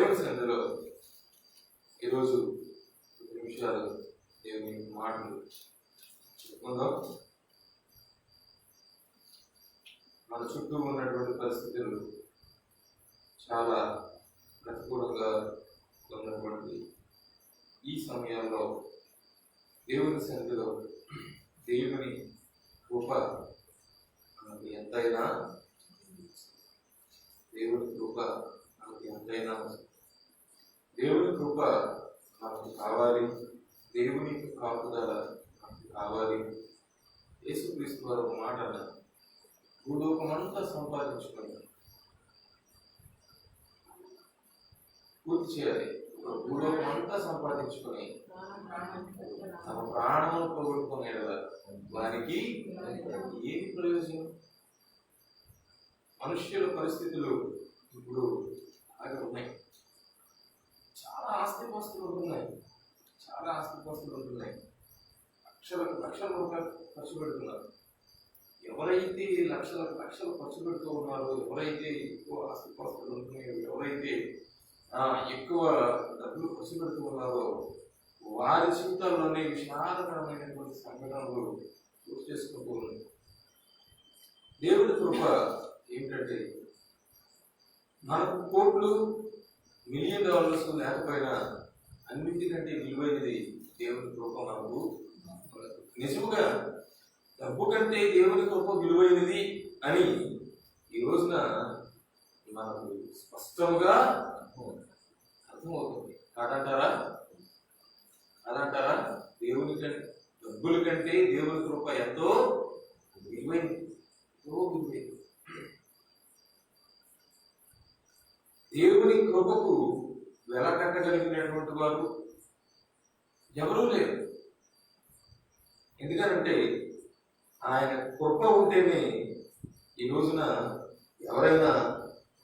అందులో ఈరోజు నిమిషాలు దేవుని మాటలు చెప్పుకుందాం. మన చుట్టూ ఉన్నటువంటి పరిస్థితులు చాలా ప్రతికూలంగా ఉన్నటువంటి ఈ సమయాల్లో దేవుని సన్నిధిలో దేవుని కృప మనకు ఎంతైనా దేవుని కృప మనకు కావాలి. దేవుని కాపుదల మనకు కావాలి. యేసుక్రీస్తు వారు ఒక మాట అన్నారు, భూలోకమంతా సంపాదించుకొని పూర్తి చేయాలి. భూలోకమంతా సంపాదించుకొని తమ ప్రాణమును పోగొట్టుకునే కదా వారికి ఏమి ప్రయోజనం? మనుష్యుల పరిస్థితులు ఇప్పుడు అలాగే ఉన్నాయి. చాలా ఆస్తిపాస్తులు ఉంటున్నాయి. లక్షల రూపాయలు ఖర్చు పెడుతున్నారు. ఎవరైతే లక్షలు ఖర్చు పెడుతూ ఉన్నారో, ఎవరైతే ఎక్కువ ఆస్తిపాస్తులు ఉంటున్నాయో, ఎవరైతే ఎక్కువ డబ్బులు ఖర్చు పెడుతూ ఉన్నారో వారి జీవితాల్లోనే విషాదకరమైనటువంటి సంఘటనలు చోటు చేసుకుంటూ ఉన్నాయి. దేవుడి కృప ఏమిటంటే, మనకు కోట్లు $1,000,000 లేకపోయినా అన్నింటికంటే విలువైనది దేవుని కృప. మనకు నిజముగా డబ్బు కంటే దేవుని కృప విలువైనది అని ఈ రోజున మనకు స్పష్టంగా అర్థమవుతుంది. కాదంటారా? దేవుని కంటే డబ్బుల కంటే దేవుని కృప ఎంతో విలువైనది. దేవుని కృపకు వెల కట్టగలిగినటువంటి వారు ఎవరూ లేరు. ఎందుకంటే ఆయన కృప ఉంటేనే ఈ రోజున ఎవరైనా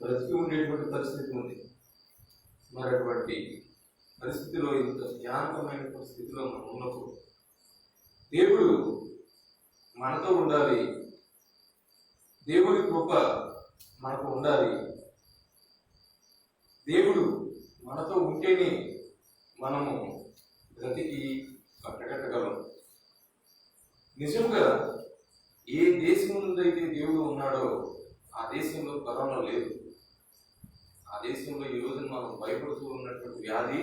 బ్రతికి ఉండేటువంటి పరిస్థితి ఉంది. మరి అటువంటి పరిస్థితిలో, ఇంత జ్ఞానకమైన పరిస్థితిలో మనం ఉన్నప్పుడు దేవుడు మనతో ఉండాలి. దేవుని కృప మనకు ఉండాలి. దేవుడు మనతో ఉంటేనే మనము బ్రతికి కట్టగట్టగలం. నిజంగా ఏ దేశం నుండైతే దేవుడు ఉన్నాడో ఆ దేశంలో కరోనా లేదు. ఆ దేశంలో ఈ రోజున మనం భయపడుతూ ఉన్నటువంటి వ్యాధి,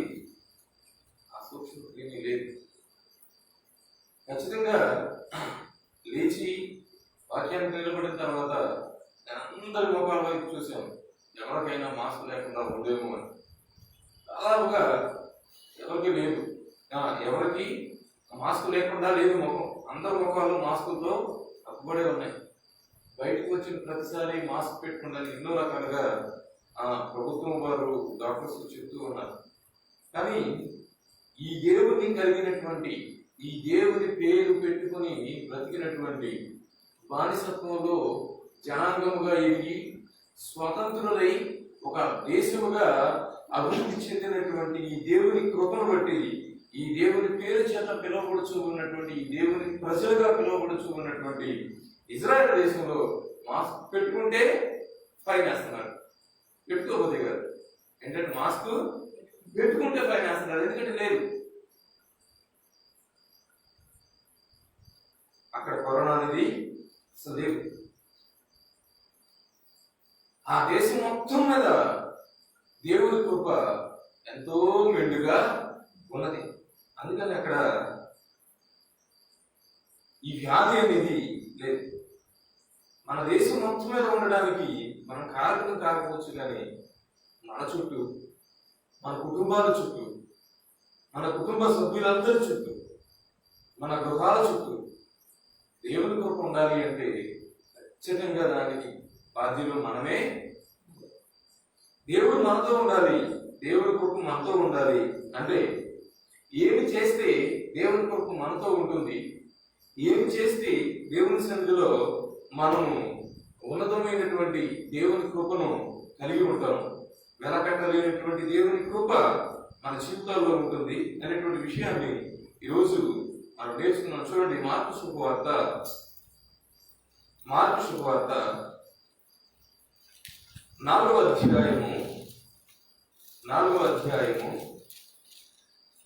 ఆ సూక్ష్మక్రిమి లేదు. ఖచ్చితంగా లేచి వాక్యానికి నిలబడిన తర్వాత అందరి ముఖాల వైపు చూసాము. ఎవరికైనా మాస్క్ లేకుండా ఉండేమో అని. దాదాపుగా ఎవరికి లేదు. ఎవరికి మాస్క్ లేకుండా లేదు ముఖం. అందరి ముఖాలు మాస్కులతో కప్పుబడే ఉన్నాయి. బయటకు వచ్చిన ప్రతిసారి మాస్క్ పెట్టుకుంటే ఎన్నో రకాలుగా ప్రభుత్వం వారు, డాక్టర్స్ చెప్తూ ఉన్నారు. కానీ ఈ దేవుని కలిగినటువంటి, ఈ దేవుని పేరు పెట్టుకుని బ్రతికినటువంటి, బానిసత్వంలో జనాంగముగా ఎదిగి స్వతంత్రులై ఒక దేశముగా అభివృద్ధి చెందినటువంటి ఈ దేవుని కృపను బట్టి, ఈ దేవుని పేరు చేత పిలువబడుచు ఉన్నటువంటి, ఈ దేవుని ప్రజలుగా పిలువబడుచు ఉన్నటువంటి ఇజ్రాయెల్ దేశంలో మాస్క్ పెట్టుకుంటే ఫైన్ వేస్తున్నారు, పెట్టుకోకపోతే కాదు. ఏంటంటే మాస్క్ పెట్టుకుంటే ఫైన్ వేస్తున్నారు. ఎందుకంటే లేదు, అక్కడ కరోనా అనేది సదేవు. ఆ దేశం మొత్తం మీద దేవుని కృప ఎంతో మెండుగా ఉన్నది. అందుకని అక్కడ ఈ వ్యాధి అనేది లేదు. మన దేశం మొత్తం మీద ఉండడానికి మనం కారణం కాకపోవచ్చు, కానీ మన చుట్టూ, మన కుటుంబాల చుట్టూ, మన కుటుంబ సభ్యులందరి చుట్టూ, మన గృహాల చుట్టూ దేవుని కృప ఉండాలి అంటే ఖచ్చితంగా దానికి బాధ్యులు మనమే. దేవుడు మనతో ఉండాలి, దేవుని కృప మనతో ఉండాలి. అంటే ఏమి చేస్తే దేవుని కృప మనతో ఉంటుంది, ఏమి చేస్తే దేవుని సన్నిధిలో మనము ఉన్నతమైనటువంటి దేవుని కృపను కలిగి ఉంటాము, వెనకట్టలేనటువంటి దేవుని కృప మన జీవితాల్లో ఉంటుంది అనేటువంటి విషయాన్ని ఈరోజు మనం నేర్చుకున్నాం. చూడండి, మార్కు శుభవార్త 4వ అధ్యాయము 4వ అధ్యాయము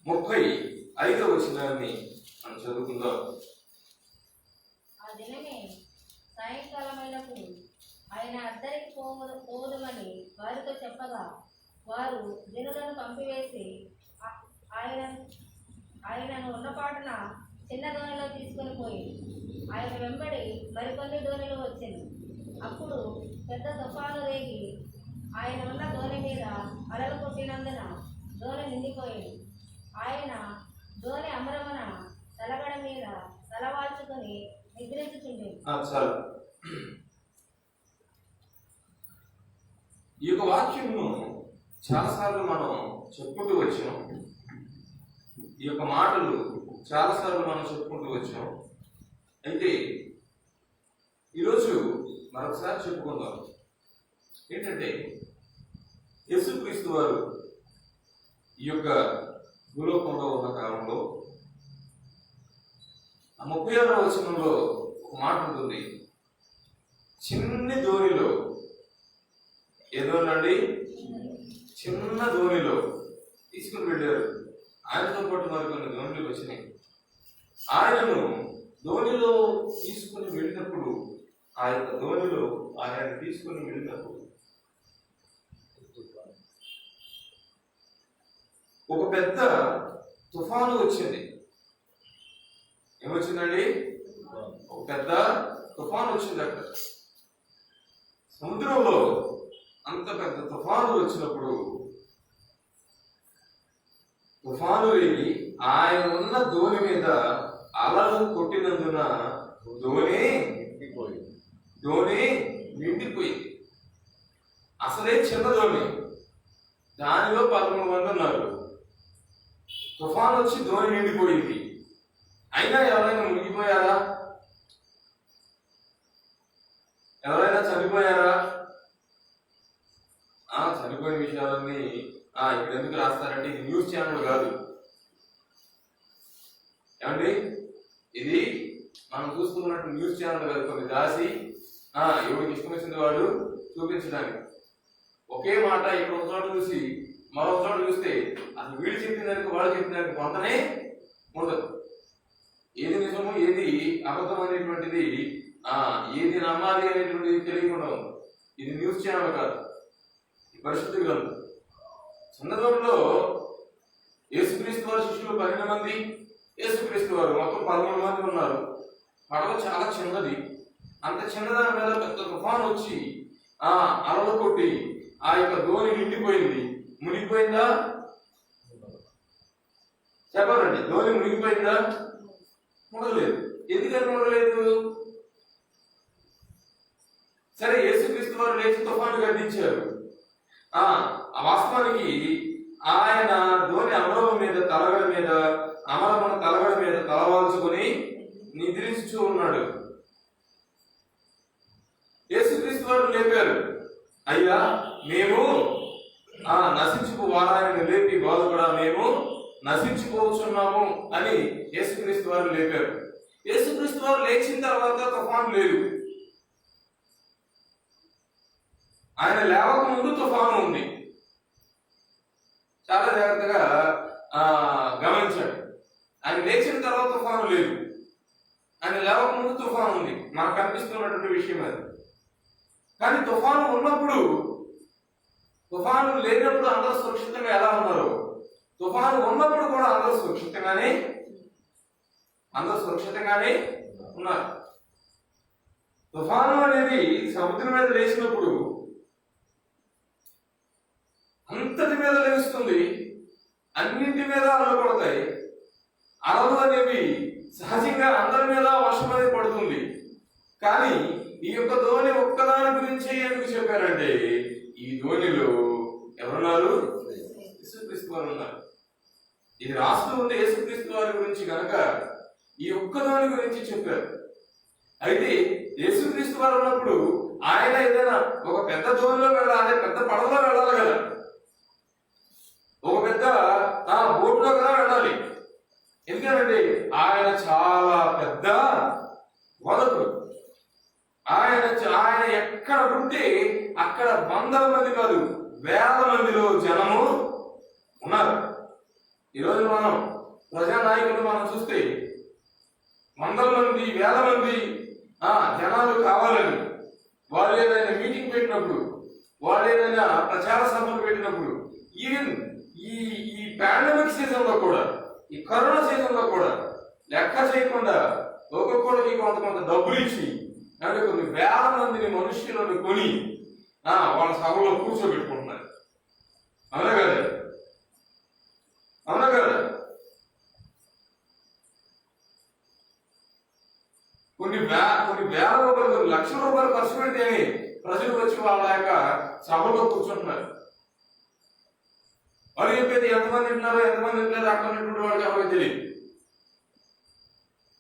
35వ వచనాన్ని మనం చదువుకుందాం. ఆ దినమే సాయంకాలమైనప్పుడు ఆయన అద్దరికి పోదుమని వారితో చెప్పగా వారు జనులను పంపివేసి ఆయనను ఉన్నపాటున చిన్న దోణిలో తీసుకుని పోయి ఆయన వెంబడి మరికొన్ని దోణిలు వచ్చింది. అప్పుడు పెద్ద తుఫాను రేగి ఆయన ఉన్న దోణి మీద అలలు కొట్టినందున దోణి నిండిపోయింది. ఆయన దోణి అమరమున తలగడ మీద తలవాల్చుకుని నిద్రించుచుండేది. ఈ యొక్క వాక్యమును చాలాసార్లు మనం చెప్పుకుంటూ వచ్చాం. ఈ యొక్క మాటలు చాలాసార్లు మనం చెప్పుకుంటూ వచ్చాం. అయితే ఈరోజు మరొకసారి చెప్పుకుందాం. ఏంటంటే యేసుక్రీస్తు వారు ఈ యొక్క భూలోకంలో ఉన్న కాలంలో 36వ వచనంలో ఒక మాట ఉంటుంది. చిన్ని దోణిలో, ఏదోనండి చిన్న దోణిలో తీసుకుని వెళ్ళారు. ఆయనతో పాటు మరికొన్ని దోణులు వచ్చినాయి. ఆయనను దోణిలో తీసుకుని వెళ్ళినప్పుడు, ఆ యొక్క దోణిలో ఆయన తీసుకుని వెళ్ళినప్పుడు ఒక పెద్ద తుఫాను వచ్చింది. ఏమొచ్చిందండి? ఒక పెద్ద తుఫాను వచ్చింది. అక్కడ సముద్రంలో అంత పెద్ద తుఫాను వచ్చినప్పుడు తుఫాను రేగి ఆయన ఉన్న దోణి మీద అలలు కొట్టినందున దోణి నిండిపోయింది. అసలే చిన్న దోణి, దానిలో 13 మంది ఉన్నారు. తుఫాను వచ్చి దోణి నిండిపోయింది. అయినా ఎవరైనా మునిగిపోయారా? ఎవరైనా చనిపోయారా? చనిపోయిన విషయాలన్నీ ఇక్కడ ఎందుకు రాస్తారంటే ఇది న్యూస్ ఛానల్ కాదు ఏమండి. ఇది మనం చూస్తున్నట్టు న్యూస్ ఛానల్ కాదు. కొన్ని రాసి ఎవరికి ఇష్టం వచ్చింది వాడు చూపించడానికి. ఒకే మాట ఇక్కడ ఒక చోట చూసి మరొక చోట చూస్తే అసలు వీడు చెప్పిన దానికి వాడు చెప్పిన దానికి కొంతనే ఉండదు. ఏది నిజము ఏది అబద్ధం అనేటువంటిది ఏది నమ్మాలి అనేటువంటిది తెలియకుండా ఉంది. ఇది న్యూస్ ఛానల్ కాదు, పరిశుద్ధ గ్రంథం. చిన్నదోడిలో యేసుక్రీస్తు వారి శిష్యులు 12 మంది, యేసుక్రీస్తు వారు మొత్తం 13 మంది ఉన్నారు. పడవ చాలా చిన్నది. అంత చిన్నదాని మీద పెద్ద తుఫాను వచ్చి అలలు కొట్టి ఆ యొక్క దోణి నిండిపోయింది. మునిగిపోయిందా చెప్పాలండి? దోణి మునిగిపోయిందా? మునగలేదు. ఎందుకని మునగలేదు? సరే, యేసుక్రీస్తు వారు లేచి తుఫాను గద్దించారు. వాస్తవానికి ఆయన దోణి అమరము మీద తలగడ మీద తలవాల్చుకొని నిద్రించుచూ ఉన్నాడు. యేసుక్రీస్తు వారు లేపారు. అయ్యా, మేము వారాన్ని లేపి బాధపడా మేము నశించిపోతున్నాము అని యేసుక్రీస్తు వారు లేపారు. యేసుక్రీస్తు వారు లేచిన తర్వాత తుఫాను లేదు. ఆయన లేవక ముందు తుఫాను ఉంది. చాలా జాగ్రత్తగా గమనించండి. ఆయన లేచిన తర్వాత తుఫాను లేదు. ఆయన లేవక ముందు తుఫాను ఉంది. మనకు కనిపిస్తున్నటువంటి విషయం అది. కానీ తుఫాను ఉన్నప్పుడు, తుఫాను లేనప్పుడు అందరూ సురక్షితంగా ఎలా ఉన్నారు? తుఫాను ఉన్నప్పుడు కూడా అందరూ సురక్షితంగానే ఉన్నారు. తుఫాను అనేది సముద్రం మీద లేచినప్పుడు అంతటి మీద లేస్తుంది, అన్నింటి మీద అలలు పడతాయి. అలలు అనేవి సహజంగా అందరి మీద వర్షం అనేది పడుతుంది. కానీ ఈ యొక్క ధోని ఒక్కదాని గురించి ఎందుకు చెప్పారంటే, ఈ ధోనిలో ఎవరున్నారు? యేసుక్రీస్తు వారు ఉన్నారు. ఇది రాస్తూ ఉంది యేసుక్రీస్తు వారి గురించి కనుక ఈ ఒక్క ధోని గురించి చెప్పారు. అయితే యేసుక్రీస్తు వారు ఉన్నప్పుడు ఆయన ఏదైనా ఒక పెద్ద ధోనిలో వెళ్ళాలి, పెద్ద పడవలో వెళ్ళాలి కదా, ఒక పెద్ద బోట్లో కదా వెళ్ళాలి. ఎందుకంటే ఆయన చాలా పెద్ద వదకుడు. ఆయన ఎక్కడ ఉంటే అక్కడ 100 మంది కాదు 1000 మందిలో జనము ఈరోజు మనం ప్రజానాయకులు మనం చూస్తే వందల మంది, వేల మంది జనాలు కావాలని వాళ్ళు ఏదైనా మీటింగ్ పెట్టినప్పుడు, వాళ్ళు ఏదైనా ప్రచార సభలు పెట్టినప్పుడు, ఈవెన్ ఈ ఈ పాండమిక్ సీజన్ లో కూడా, ఈ కరోనా సీజన్ లో కూడా లెక్క చేయకుండా ఒక్కొక్కడికి కొంత డబ్బులు ఇచ్చి అంటే కొన్ని వేల మందిని మనుష్యులను కొని వాళ్ళ సభలో కూర్చోబెట్టుకుంటున్నారు. అవునా కదా? అవునా కదా? కొన్ని వేల రూపాయలు, కొన్ని లక్షల రూపాయలు ఖర్చు పెడితేనే ప్రజలు వచ్చి వాళ్ళ యొక్క సభలో కూర్చుంటున్నారు. వాళ్ళు చెప్పేది ఎంతమంది వింటున్నారో ఎంతమంది వింటలేదు అక్కడ ఉన్నటువంటి వాళ్ళకి ఎవరికి తెలియదు.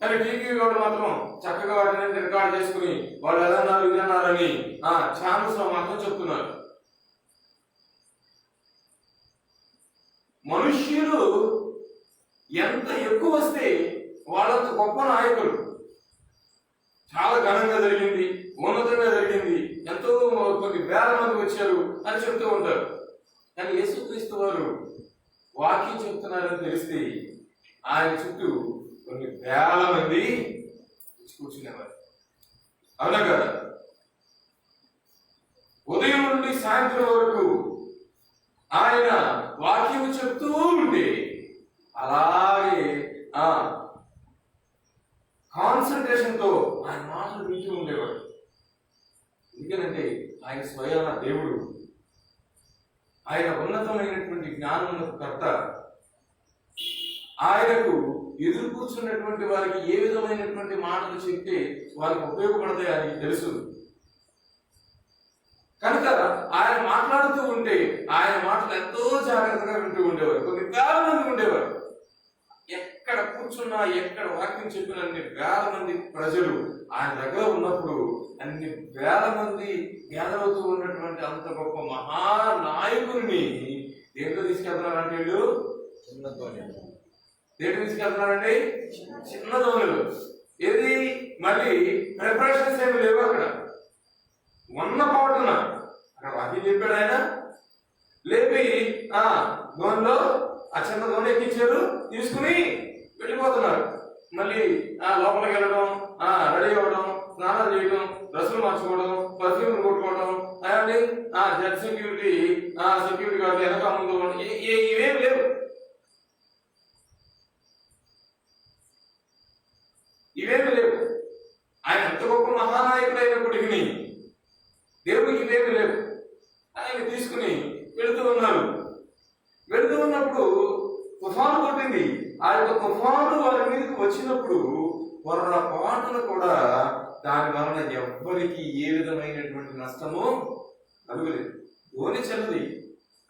కానీ టీవీ వాళ్ళు మాత్రం చక్కగా వాటిని రికార్డ్ చేసుకుని వాళ్ళు ఏదన్నారు ఇదన్నారని ఛానల్స్ లో మాత్రం చెప్తున్నారు. మనుష్యులు ఎంత ఎక్కువ వస్తే వాళ్ళంత గొప్ప నాయకులు. చాలా ఘనంగా జరిగింది, ఉన్నతంగా జరిగింది, ఎంతో కొన్ని వేల మంది వచ్చారు అని చెప్తూ ఉంటారు. కానీ యేసుక్రీస్తు వారు వాక్యం చెప్తున్నారని తెలిస్తే ఆయన చుట్టూ కొన్ని వేల మంది కూర్చునేవారు. అవునా కదా? ఉదయం నుండి సాయంత్రం వరకు ఆయన వాక్యం చెప్తూ ఉంటే అలాగే కాన్సన్ట్రేషన్ తో ఆయన మాటలు వింటూ ఉండేవాడు. ఎందుకంటే ఆయన స్వయాన దేవుడు, ఆయన ఉన్నతమైనటువంటి జ్ఞానమునకు కర్త. ఆయనకు ఎదురు కూర్చున్నటువంటి వారికి ఏ విధమైనటువంటి మాటలు చెప్తే వారికి ఉపయోగపడతాయి అని తెలుసు. కనుక ఆయన మాట్లాడుతూ ఉంటే ఆయన మాటలు ఎంతో జాగ్రత్తగా వింటూ ఉండేవారు. కొన్ని వేల మంది ఉండేవారు. ఎక్కడ కూర్చున్నా, ఎక్కడ వాక్యం చెప్పిన అన్ని వేల మంది ప్రజలు ఆయన దగ్గర ఉన్నప్పుడు అన్ని వేల మంది గ్యాదర్ అవుతూ ఉన్నటువంటి అంత గొప్ప మహానాయకుడిని దేంట్లో తీసుకెళ్తున్నారంటే వీళ్ళు దేంట్లో తీసుకెళ్తున్నారండి? చిన్న దోణులు. ఏది మళ్ళీ ప్రిపరేషన్స్ ఏమి లేవు అక్కడ. ఉన్న పాటున అక్కడ వాక్యం చెప్పాడు ఆయన. లేపి దోణిలో చిన్న దోణి ఎక్కించారు, తీసుకుని వెళ్ళిపోతున్నారు. మళ్ళీ లోపలికి వెళ్ళడం, రెడీ అవ్వడం, స్నానాలు చేయడం, డ్రెస్సులు మార్చుకోవడం, పర్ఫ్యూమ్లు కొట్టుకోవడం, అలాంటి జడ్ సెక్యూరిటీ గార్డు వెనక ముందు ఇవేం లేవు. ఇవేమి లేవు. ఆయన ఎంత గొప్ప మహానాయకుడు అయినప్పటికీ దేవుడికి ఇవేమి లేవు. ఆయన తీసుకుని వెళుతూ ఉన్నారు. వెళుతూ ఉన్నప్పుడు తుఫాను కొట్టింది. ఆ యొక్క తుఫాను వారి మీదకి వచ్చినప్పుడు పొరపాటును కూడా దాని వలన ఎవ్వరికి ఏ విధమైనటువంటి నష్టము కలుగలేదు. ధోని చిన్నది,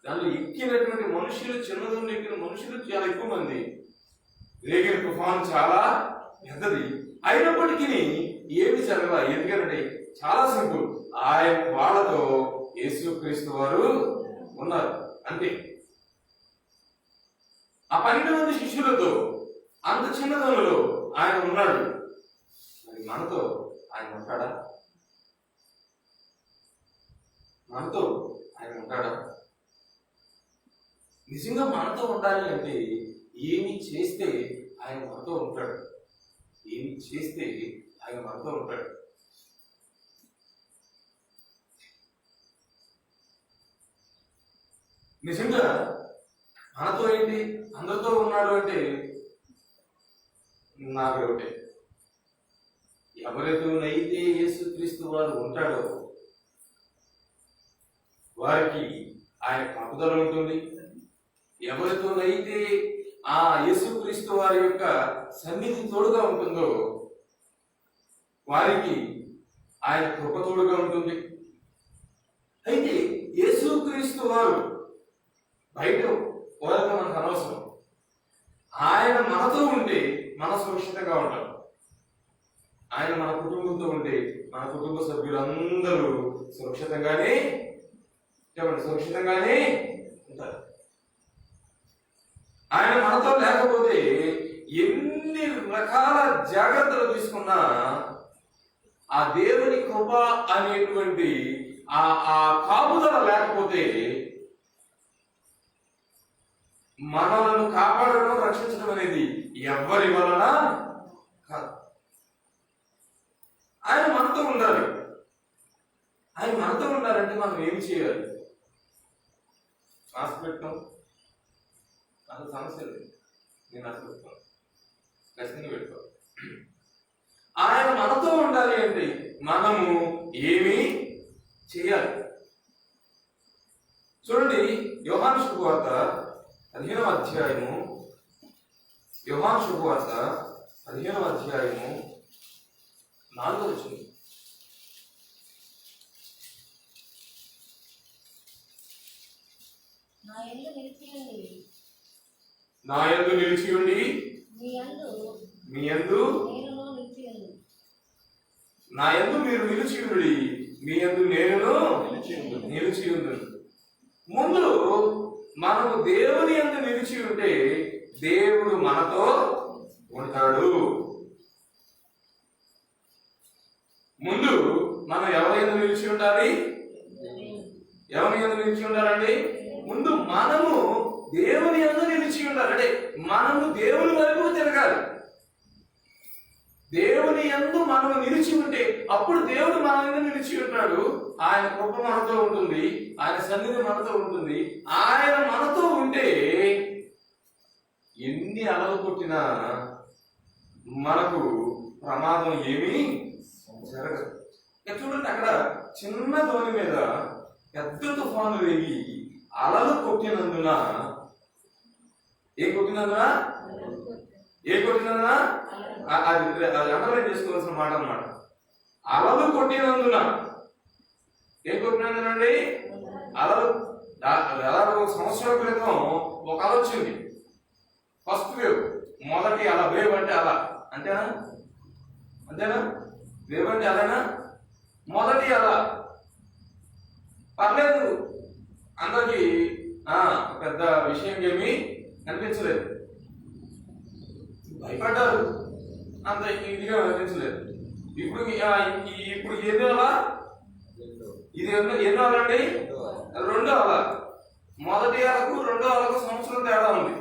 దానిలో ఎక్కినటువంటి మనుషులు, చిన్నదోని ఎక్కిన మనుషులు చాలా ఎక్కువ మంది. రేగిన తుఫాను చాలా పెద్దది. అయినప్పటికీ ఏమి జరగల. ఎందుకంటే చాలా సింపుల్, ఆయన వాళ్ళతో యేసుక్రీస్తు వారు ఉన్నారు అంతే. ఆ 12 మంది శిష్యులతో అంత చిన్నదనంలో ఆయన ఉన్నాడు. మరి మనతో ఆయన ఉంటాడా? మనతో ఆయన ఉంటాడా? నిజంగా మనతో ఉండాలి అంటే ఏమి చేస్తే ఆయన మనతో ఉంటాడు? ఏమి చేస్తే ఆయన మనతో ఉంటాడు? నిజంగా మనతో ఏంటి, అందరితో ఉన్నాడు అంటే నాకు ఒకటే, ఎవరితోనైతే యేసుక్రీస్తు వారు ఉంటాడో వారికి ఆయన కాపుదల ఉంటుంది. ఎవరితోనైతే ఆ యేసుక్రీస్తు వారి యొక్క సన్నిధి తోడుగా ఉంటుందో వారికి ఆయన కృప తోడుగా ఉంటుంది. అయితే యేసుక్రీస్తు వారు బయట వాళ్ళతో మనకు అనవసరం. ఆయన మనతో ఉంటే మన సురక్షితంగా ఉంటాం. ఆయన మన కుటుంబంతో ఉంటే మన కుటుంబ సభ్యులందరూ సురక్షితంగానే ఉంటారు. ఆయన మనతో లేకపోతే ఎన్ని రకాల జాగ్రత్తలు తీసుకున్నా ఆ దేవుని కృప అనేటువంటి ఆ కాపుదల లేకపోతే మనలను కాపాడడం, రక్షించడం అనేది ఎవరి వలన కాదు. ఆయన మనతో ఉండాలి. ఆయన మనతో ఉండాలంటే మనం ఏమి చేయాలి? శ్వాస పెట్టడం అసలు సమస్య లేదు. నేను అసలు పెట్టుకోను, ఖచ్చితంగా పెట్టుకోవాలి. ఆయన మనతో ఉండాలి అంటే మనము ఏమి చేయాలి? చూడండి, యోహాను శుభవార్త 15వ అధ్యాయము, యోహాను శుభవార్త 15వ అధ్యాయము 4వ వచనం. నా యందు నిలిచియుండి నా యందు నిలిచియుండి మీ యందు నేనును నిలిచియుండు. నా యందు మీరు నిలిచియుండి మీ యందు నేనును నిలిచియుండు. ముందు మనము దేవుని యందు నిలిచి ఉంటే దేవుడు మనతో ఉంటాడు. ముందు మనం ఎవరి యందు నిలిచి ఉండాలి? ఎవరి యందు నిలిచి ఉండాలండి? ముందు మనము దేవుని యందు నిలిచి ఉండాలి. అంటే మనము దేవుని వైపు తిరగాలి. దేవుని యందు మనము నిలిచి ఉంటే అప్పుడు దేవుడు మన యందు నిలిచి ఉంటాడు. ఆయన కృప మనతో ఉంటుంది, ఆయన సన్నిధి మనతో ఉంటుంది. ఆయన మనతో ఉంటే ఎన్ని అలలు కొట్టినా మనకు ప్రమాదం ఏమీ జరగదు. చూడండి, అక్కడ చిన్న దోణి మీద పెద్ద తుఫాను రేగి అలలు కొట్టినందున అది అండర్లైన్ చేసుకోవాల్సిన మాట అన్నమాట. అలలు కొట్టినందున కొట్టినందునండి, అలలు దాదాపు 1 సంవత్సరం క్రితం ఒక అల వచ్చింది. ఫస్ట్ వేవ్, మొదటి అల. వేవ్ అంటే అల అంతేనా? వేవ్ అంటే అలనా? మొదటి అల పర్లేదు, అందరికి పెద్ద విషయం ఏమీ అనిపించలేదు, భయపడ్డారు, అంత ఇదిగా అనిపించలేదు. ఇప్పుడు ఎన్నో అలా? ఇది ఎన్నో అలండి? 2వ అల. మొదటి అలకు 2వ అలకు సంవత్సరం తేడా ఉంది,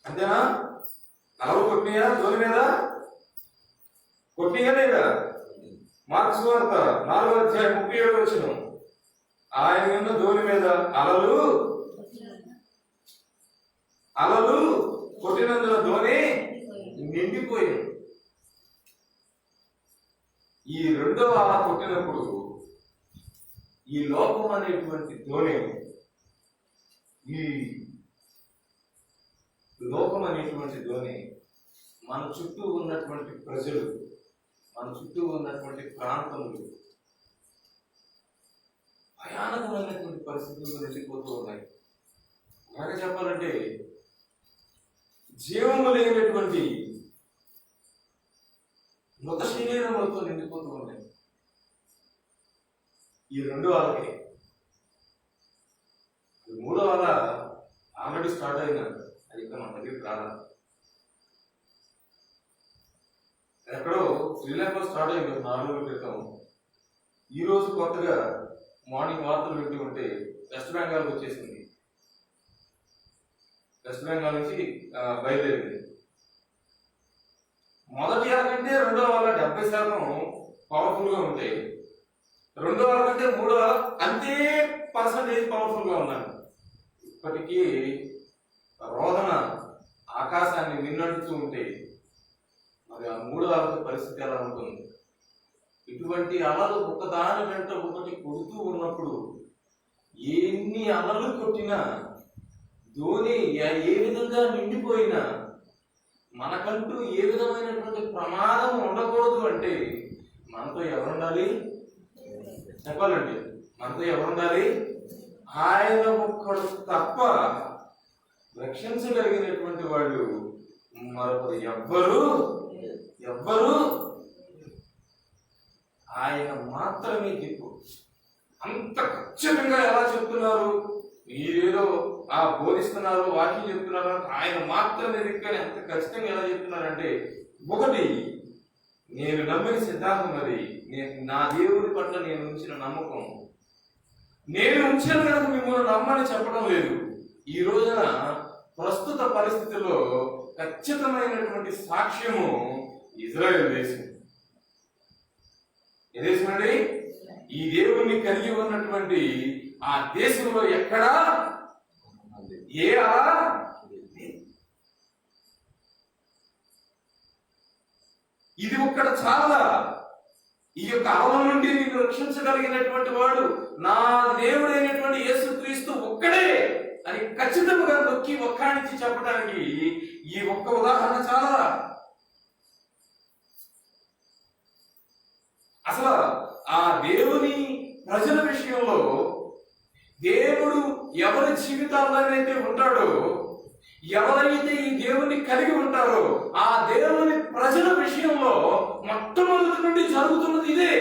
అంతేనా? అలలు కొట్టినాయా దోని మీద? కొట్టినా లేదా? మార్కు సువార్త 4వ అధ్యాయం 37వ వచనం. ఆయన ఉన్న దోని మీద అలలు కొట్టినందున దోని నిండిపోయింది. ఈ 2వ అల కొట్టినప్పుడు ఈ లోకం అనేటువంటి దోని, ఈ లోకం అనేటువంటి దోని మన చుట్టూ ఉన్నటువంటి ప్రజలు, మన చుట్టూ ఉన్నటువంటి ప్రాంతములు భయానకమైనటువంటి పరిస్థితుల్లో వెళ్ళిపోతూ ఉన్నాయి. అలాగే చెప్పాలంటే జీవము లేనటువంటి మృత శరీరములతో నిండిపోతూ ఉన్నాయి ఈ 2వ అలకి. 3వ అల ఆల్రెడీ స్టార్ట్ అయినా, అది ఇక్కడ మన దగ్గరికి రాదా? ఎక్కడో శ్రీలంకలో స్టార్ట్ అయింది 4 రోజుల క్రితం. ఈ రోజు కొత్తగా మార్నింగ్ వార్తలు వింటూ ఉంటే వెస్ట్ బెంగాల్ వచ్చేసింది. వెస్ట్ బెంగాల్ నుంచి బయలుదేరింది. మొదటి అల కంటే 2వ అల 70% పవర్ఫుల్ గా ఉంటాయి. 2వ అల కంటే 3వ అల అంతే పర్సంటేజ్ పవర్ఫుల్ గా ఉన్నాయి. ఇప్పటికీ రోదన ఆకాశాన్ని నిన్నడుతూ ఉంటే మరి ఆ 3వ అల పరిస్థితి ఎలా ఉంటుంది? ఇటువంటి అలలు ఒకదాని వెంట ఒకటి కొడుతూ ఉన్నప్పుడు ఎన్ని అలలు కొట్టినా, ధోని ఏ విధంగా నిండిపోయినా, మనకంటూ ఏ విధమైనటువంటి ప్రమాదం ఉండకూడదు అంటే మనతో ఎవరుండాలి? చెప్పాలండి, మనతో ఎవరుండాలి? ఆయన ఒక్కడు తప్ప రక్షించగలిగినటువంటి వాళ్ళు మరొకరు ఎవ్వరు ఆయన మాత్రమే దిక్కు. అంత ఖచ్చితంగా ఎలా చెప్తున్నారు? మీరేదో బోధిస్తున్నారు, వాక్యం చెప్తున్నారు, ఆయన మాత్రమే దిక్కు అని అంత ఖచ్చితంగా ఎలా చెప్తున్నారంటే, ఒకటి నేను నమ్మిన సిద్ధాంతం, అది నా దేవుడి పట్ల నేను ఉంచిన నమ్మకం. నేను ఉంచాను కనుక మిమ్మల్ని నమ్మని చెప్పడం లేదు. ఈ రోజున ప్రస్తుత పరిస్థితుల్లో ఖచ్చితమైనటువంటి సాక్ష్యము ఇజ్రాయెల్ దేశం. ఏ దేశం అండి? ఈ దేవుణ్ణి కలిగి ఉన్నటువంటి ఆ దేశంలో ఎక్కడా ఏ అలా ఇది ఒక్కడ చాలా. ఈ యొక్క అలల నుండి నిన్ను రక్షించగలిగినటువంటి వాడు నా దేవుడైనటువంటి యేసుక్రీస్తు ఒక్కడే అని ఖచ్చితంగా నొక్కి ఒక్కానికి చెప్పడానికి ఈ ఒక్క ఉదాహరణ చాలా. అసలు ఆ దేవుని ప్రజల విషయంలో దేవుడు ఎవరి జీవితాల్లోనైతే ఉంటాడో, ఎవరైతే ఈ దేవుని కలిగి ఉంటారో ఆ దేవుని ప్రజల విషయంలో మొట్టమొదటి నుండి జరుగుతున్నది ఇదే.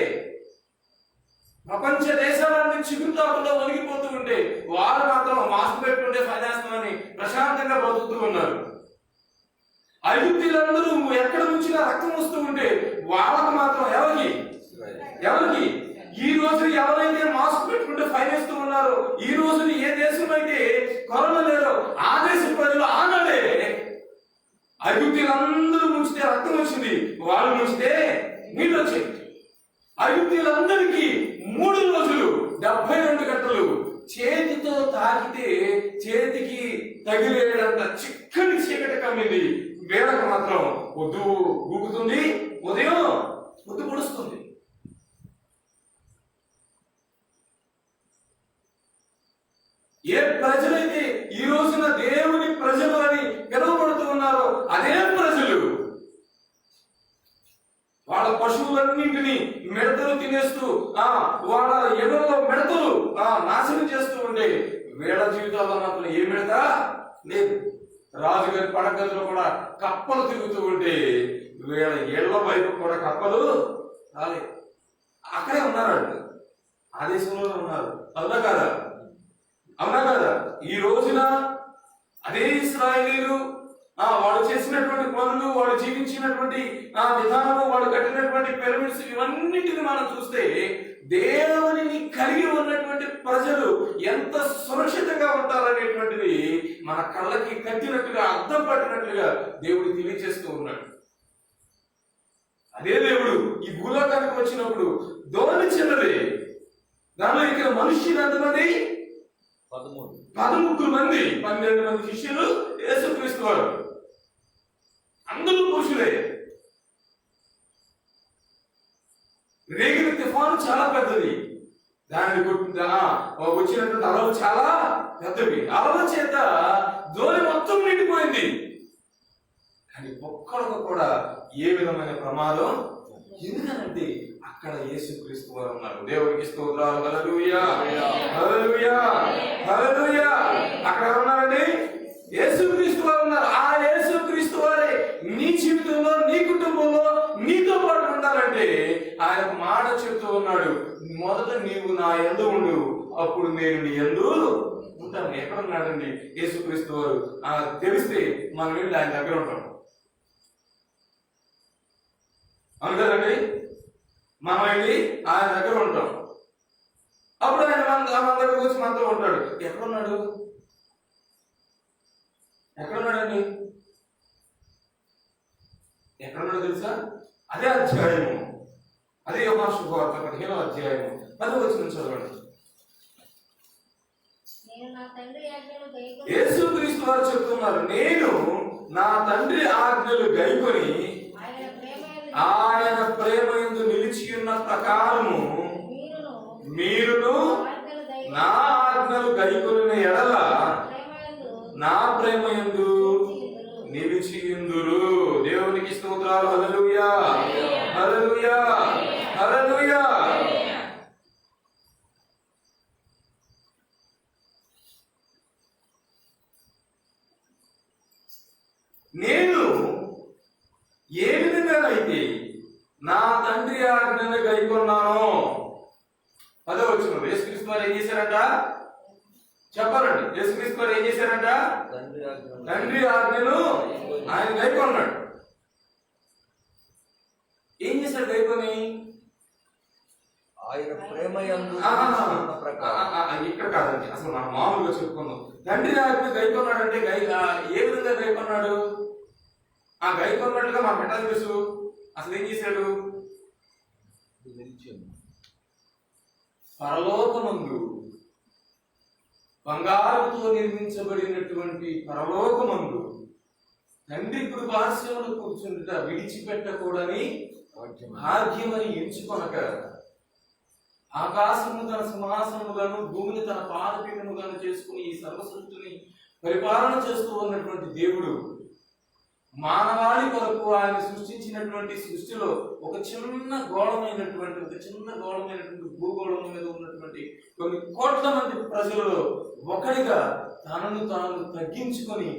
ప్రపంచ దేశాలన్నీ చిగురుతాకులో ఒలిగిపోతూ ఉంటే వారు మాత్రం మాస్క్ పెట్టుకుంటే ఫైనాన్స్మని ప్రశాంతంగా బతుకుతూ ఉన్నారు. ఐగుప్తీయులందరూ ఎక్కడ నుంచి రక్తం వస్తూ ఉంటే వాళ్ళకు మాత్రం ఎవరికి ఈ రోజు ఎవరైతే మాస్క్ పెట్టుకుంటే ఫైన్ వేస్తూ ఉన్నారో, ఈ రోజు ఏ దేశంలో అయితే కరోనా లేదో ఆ దేశ ప్రజలు ఆనాడే ఐగుప్తీయులందరూ ముంచితే రక్తం వచ్చింది, వాళ్ళు ముంచితే నీళ్ళు వచ్చాయి. ఐగుప్తీయులందరికీ 3 రోజులు 72 గంటలు చేతితో తాకితే చేతికి తగిలేడంత చిక్కని చీకటి కమ్మింది. వేళకు మాత్రం పొద్దు ఊగుతుంది, ఉదయం పొద్దు పొడుస్తుంది. ఏ ప్రజలైతే ఈ రోజున దేవుని ప్రజలు అని పిలువబడుతూ ఉన్నారో అదే ప్రజలు వాళ్ళ పశువులన్నింటినీ మిడతలు తినేస్తూ వాళ్ళ ఎడల్లో మిడతలు నాశనం చేస్తూ ఉండే వీళ్ళ జీవితాల్లో మాత్రం ఏ మిడత లేదు. రాజుగారి పడగదిలో కూడా కప్పలు తిరుగుతూ ఉంటే వీళ్ళ ఏళ్ల వైపు కూడా కప్పలు రాలేదు. అక్కడే ఉన్నారండి, ఆ దేశంలోనే ఉన్నారు. అవునా కాదా? అవునా కదా? ఈ రోజున అదే ఇశ్రాయేలీయులు వాడు చేసినటువంటి పనులు, వాడు జీవించినటువంటి విధానము, వాడు కట్టినటువంటి పిరమిడ్స్ ఇవన్నిటిని మనం చూస్తే దేవునిని కలిగి ఉన్నటువంటి ప్రజలు ఎంత సురక్షితంగా ఉంటారనేటువంటిది మన కళ్ళకి కట్టినట్టుగా అర్థం పట్టినట్లుగా దేవుడు తెలియజేస్తూ ఉన్నాడు. అదే దేవుడు ఈ భూలోకానికి వచ్చినప్పుడు ధోని చిన్నది, దానిలో ఇక్కడ మనుష్యులు ఎంతమంది? 13 మంది, 12 మంది శిష్యులు, యేసుక్రీస్తు వారు, అందరూ పురుషులే. రేగిన తుఫాను చాలా పెద్దది, దాన్ని వచ్చినటువంటి అలలు చాలా పెద్దవి. అలల చేత ధోని మొత్తం నిండిపోయింది. కానీ ఒక్కడికి కూడా ఏ విధమైన ప్రమాదం, ఎందుకనంటే అక్కడ యేసుక్రీస్తు వారు ఉన్నారు. దేవునికి స్తోత్రాలు. హల్లెలూయా, హల్లెలూయా, హల్లెలూయా. అక్కడ ఉన్నారండి, యేసుక్రీస్తు వారు ఉన్నారు. ఆ యేసుక్రీస్తు వారే నీ జీవితంలో, నీ కుటుంబంలో నీతో పాటు ఉండాలంటే ఆయన మాట చెప్తూ ఉన్నాడు, మొదట నీవు నా యందు ఉండు, అప్పుడు నేను నీ యందు ఉంటాను. ఎక్కడ ఉన్నాడండి యేసుక్రీస్తు వారు? తెలిస్తే మనం వెళ్ళి ఆయన దగ్గర ఉంటాం. అందుకనండి మనం వెళ్ళి ఆయన దగ్గర ఉంటాం. అప్పుడు ఆయన మన దగ్గర వచ్చి మనతో ఉంటాడు. ఎక్కడున్నాడు? ఎక్కడున్నాడండి? ఎక్కడున్నాడో తెలుసా? అదే అధ్యాయము, అదే యోహాను శుభవార్త 15వ అధ్యాయము 10వ వచనం చదవండి. యేసుక్రీస్తు వారు చెప్తున్నారు, నేను నా తండ్రి ఆజ్ఞలు గైకొని ఆయన ప్రేమ యందు నిలిచి ఉన్న ప్రకారము మీరును నా ఆజ్ఞలు గైకొనిన ఎడల నా ప్రేమ యందు నిలిచియుందురు. దేవునికి స్తోత్రాలు. హల్లెలూయా, హల్లెలూయా, హల్లెలూయా. నేను ఏ విధంగానైతే నా తండ్రి ఆజ్ఞను గైకొన్నానో, 10వ వచనం, యేసుక్రీస్తు వారు ఏం చేశారంట చెప్పాలండి. యేసుక్రీస్తు వారు ఏం చేశారంట? తండ్రి ఆజ్ఞను ఆయన గైకొన్నాడు. ఏం చేశాడు గైకొని? ఆయన ప్రేమ యందు ఇక్కడ కాదండి, అసలు మనం మామూలుగా చెప్పుకుందాం. తండ్రి ఆజ్ఞ గైకొన్నాడంటే ఏ విధంగా గైకొన్నాడు? ఆ గైకొన్నట్టుగా మనకు ఎట్లా తెలుసు? అసలు ఏం చేశాడు? పరలోకమందు బంగారంతో నిర్మించబడినటువంటి పరలోకమందు తండ్రి కృపాసనములు కూర్చుంట విడిచిపెట్టకూడని భాగ్యమని ఎంచుకొనక ఆకాశము తన సింహాసనముగాను భూమిని తన పాదపీఠముగాను చేసుకుని ఈ సర్వ సృష్టిని పరిపాలన చేస్తూ ఉన్నటువంటి దేవుడు మానవాళి కొరకు ఆయన సృష్టించినటువంటి సృష్టిలో ఒక చిన్న గోళమైనటువంటి భూగోళం మీద ఉన్నటువంటి కొన్ని కోట్ల మంది ప్రజలలో ఒకడిగా తనను తాను తగ్గించుకొని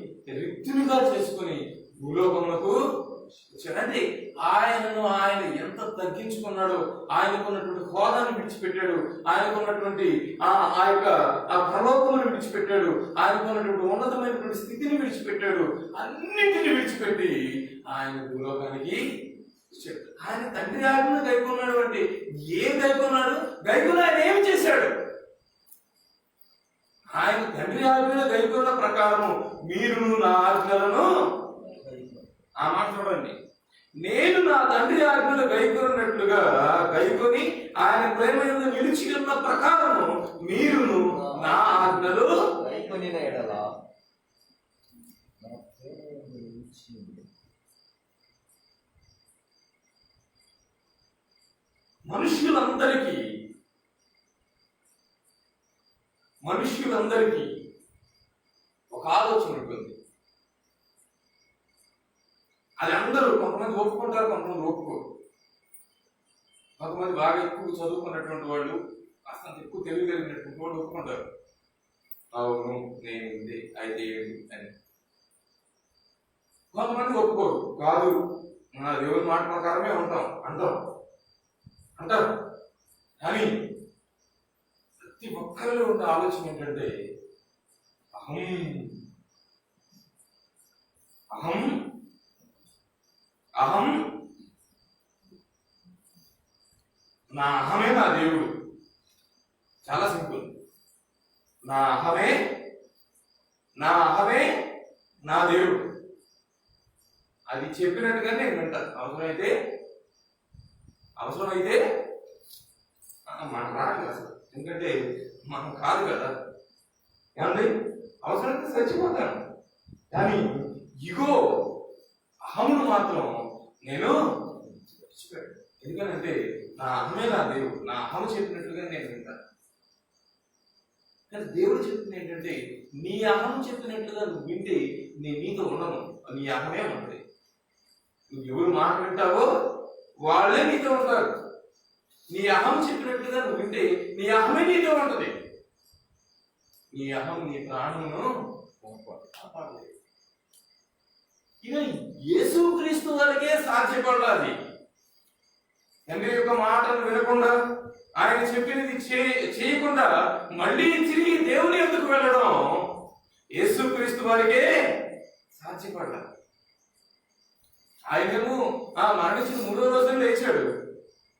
రిక్తునిగా చేసుకుని భూలోకములకు అంటే ఆయన ఎంత తగ్గించుకున్నాడో, ఆయనకున్నటువంటి హోదాను విడిచిపెట్టాడు, ఆయనకున్నటువంటి ఆ యొక్క ఆ పరలోకమును విడిచిపెట్టాడు, ఆయనకున్నటువంటి ఉన్నతమైనటువంటి స్థితిని విడిచిపెట్టాడు. అన్నింటినీ విడిచిపెట్టి ఆయన భూలోకానికి ఆయన తండ్రి ఆజ్ఞ గైకొన్నాడు. అంటే ఏం గైకొన్నాడు? గైకొని ఆయన ఏమి చేశాడు? ఆయన తండ్రి ఆజ్ఞ గైకొన్న ప్రకారం మీరు నా ఆజ్ఞలను, ఆ మాట చూడండి, నేను నా తండ్రి ఆజ్ఞలు గైకొన్నట్లుగా గైకొని ఆయన ప్రేమ యందు నిలిచి ఉన్న ప్రకారము మీరును నా ఆజ్ఞలు గైకొనిన ఎడల మనుష్యులందరికీ ఒక ఆలోచన ఉంటుంది. అది అందరూ, కొంతమంది ఒప్పుకుంటారు, కొంతమంది ఒప్పుకోరు. కొంతమంది బాగా ఎక్కువ చదువుకున్నటువంటి వాళ్ళు, అసలు ఎక్కువ తెలియగలిగినటువంటి వాళ్ళు ఒప్పుకుంటారు, అవును నేను ఉంది అయితే అని. కొంతమంది ఒప్పుకోరు, కాదు మన దేవుని మాట ప్రకారమే అంటారు. కానీ ప్రతి ఒక్కరిలో ఉన్న ఆలోచన ఏంటంటే అహం నా అహమే నా దేవుడు. చాలా సింపుల్. నా అహమే నా దేవుడు. అది చెప్పినట్టుగా నేను వింటాను. అవసరమైతే మనం రాదు అసలు, ఎందుకంటే మనం కాదు కదా. ఏమండి, అవసరమైతే చచ్చిపోతాను. కానీ ఇగో అహమును మాత్రం నేను విడిచిపెట్టాను. ఎందుకనంటే నా అహమే నా దేవుడు, నా అహము చెప్పినట్లుగా నేను వింటాను. కానీ దేవుడు చెప్తుంది ఏంటంటే నీ అహం చెప్పినట్లుగా నువ్వు వింటే నేను నీతో ఉండను, నీ అహమే ఉంటుంది. నువ్వు ఎవరు మాట వింటావో వాళ్ళే నీతో ఉంటారు. నీ అహం చెప్పినట్లుగా నువ్వు వింటే నీ అహమే నీతో ఉంటుంది. నీ అహం నీ ప్రాణమును కాపాడలేదు. ఇది యేసుక్రీస్తు వరకే సాధ్యపడాలి. తండ్రి యొక్క మాటను వినకుండా, ఆయన చెప్పినది చేయకుండా మళ్ళీ తిరిగి దేవుని ఎందుకు వెళ్ళడం యేసుక్రీస్తు వారికే సాధ్యపడాలి. ఆయనేమో మరణించిన 3వ రోజున లేచాడు.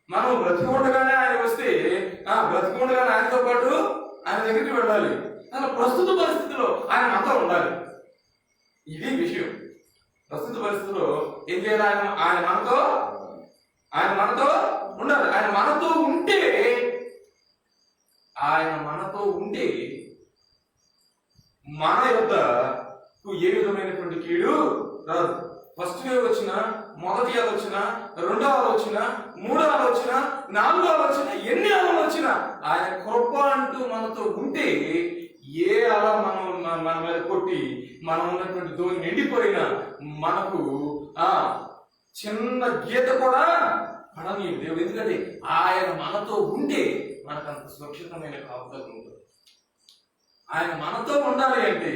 మనం బ్రతికుండగానే ఆయన వస్తే బ్రతికుండగానే ఆయనతో పాటు ఆయన దగ్గరికి వెళ్ళాలి. అలా ప్రస్తుత పరిస్థితిలో ఆయన మనతో ఉండాలి. ఇది విషయం. ప్రస్తుత పరిస్థితిలో ఏం చేయాలి? ఆయన మనతో ఉండాలి. ఆయన మనతో ఉంటే మన యొద్దకు ఏ విధమైనటువంటి కీడు రాదు. ఫస్ట్ వేవ్ వచ్చినా, మొదటి వేవ్ వచ్చినా, రెండో ఆలోచన, మూడో ఆలోచన, నాలుగో ఆలోచన, ఎన్ని అలలు వచ్చినా ఆయన కృప అంటూ మనతో ఉంటే ఏ అల మన మీద కొట్టి మనం ఉన్నటువంటి ధోని నిండిపోయినా మనకు చిన్న గీత కూడా పడని దేవుడు. ఎందుకంటే ఆయన మనతో ఉంటే మనకు అంత సురక్షితమైన కాపుదల ఉంటుంది. ఆయన మనతో ఉండాలి అంటే,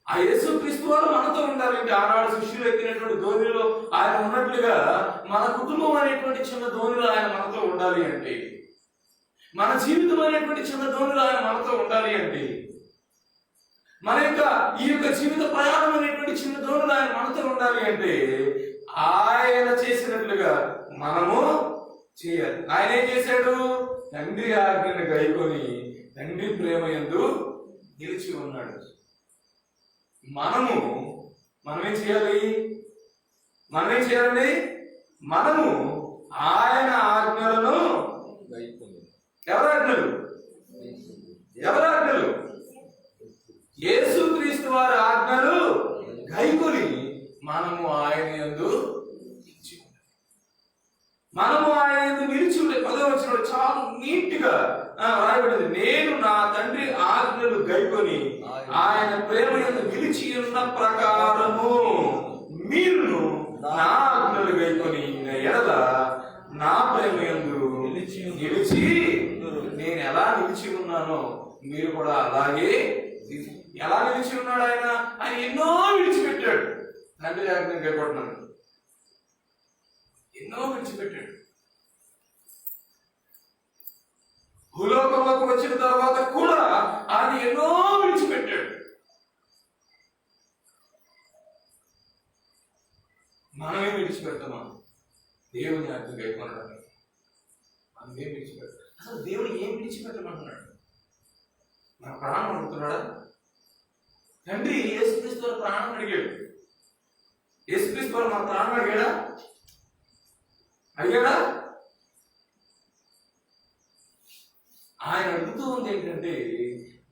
ఆ యేసుక్రీస్తు వారు మనతో ఉండాలి అంటే, ఆనాడు శిష్యులు ఎక్కినటువంటి ధోనిలో ఆయన ఉన్నట్లుగా మన కుటుంబం అనేటువంటి చిన్న ధోనిలో ఆయన మనతో ఉండాలి అంటే, మన జీవితం అనేటువంటి చిన్న ధోనిలో ఆయన మనతో ఉండాలి అంటే, మన యొక్క ఈ యొక్క జీవిత ప్రయాణం అనేటువంటి చిన్న ధోనిలో ఆయన మనతో ఉండాలి అంటే, ఆయన చేసినట్లుగా మనము చేయాలి. ఆయన ఏం చేశాడు? తండ్రి ఆజ్ఞను గైకొని తండ్రి తండ్రి ప్రేమ యందు నిలిచి ఉన్నాడు. మనమేం చేయాలి? మనము ఆయన ఆజ్ఞలను, ఎవరి ఆజ్ఞలు? యేసుక్రీస్తు వారి ఆజ్ఞలు గైకొని మనము ఆయన యందు నిలిచి ఉండే 10వ వచనంలో చాలా నీట్ గా రాయబడింది. నేను నా తండ్రి ఆజ్ఞలు గైకొని ఆయన ప్రేమ యందు నిలిచి ఉన్న ప్రకారము మీరు నా ఆజ్ఞలు గైకొని ఎడల నా ప్రేమ యందు నిలిచి నేను ఎలా నిలిచి ఉన్నానో మీరు కూడా అలాగే. ఎలా నిలిచి ఉన్నాడు ఆయన? ఆయన ఎన్నో విడిచిపెట్టాడు. తండ్రి ఆజ్ఞలు గైకొంటున్నాను, ఎన్నో విడిచిపెట్టాడు. భూలోకంలోకి వచ్చిన తర్వాత కూడా ఆయన ఎన్నో విడిచిపెట్టాడు. మనమేం విడిచిపెడతామా? దేవుని ఆజ్ఞ గైకొనడానికి మనమేం విడిచిపెడతాం? అసలు దేవుడు ఏం విడిచిపెట్టమంటున్నాడు? మన ప్రాణం అడుగుతున్నాడా? తండ్రి యేసుక్రీస్తు వారు ప్రాణం అడిగాడు. యేసుక్రీస్తు వారు మన ప్రాణం అడిగాడా? ఆయన అడుగుతూ ఉంది ఏంటంటే,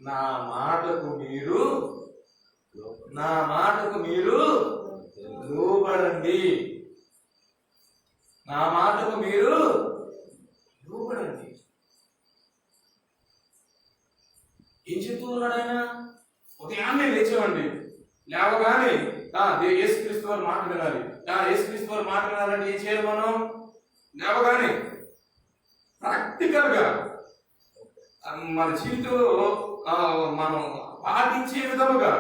నా మాటకు మీరు లోబడండి. నా మాటకు మీరు లోబడండి. ఏం చెప్తూ ఉన్నాడు ఆయన? ఉదయాన్నే లేచేవండి, లేవగానే యేసుక్రీస్తు వారు మాట వినాలి. యేసుక్రీస్తు వారు మాట వినాలంటే ఏం చేయాలి? మనం లేవగానే ప్రాక్టికల్ గా మన జీవితంలో మనం పాటించే విధముగా,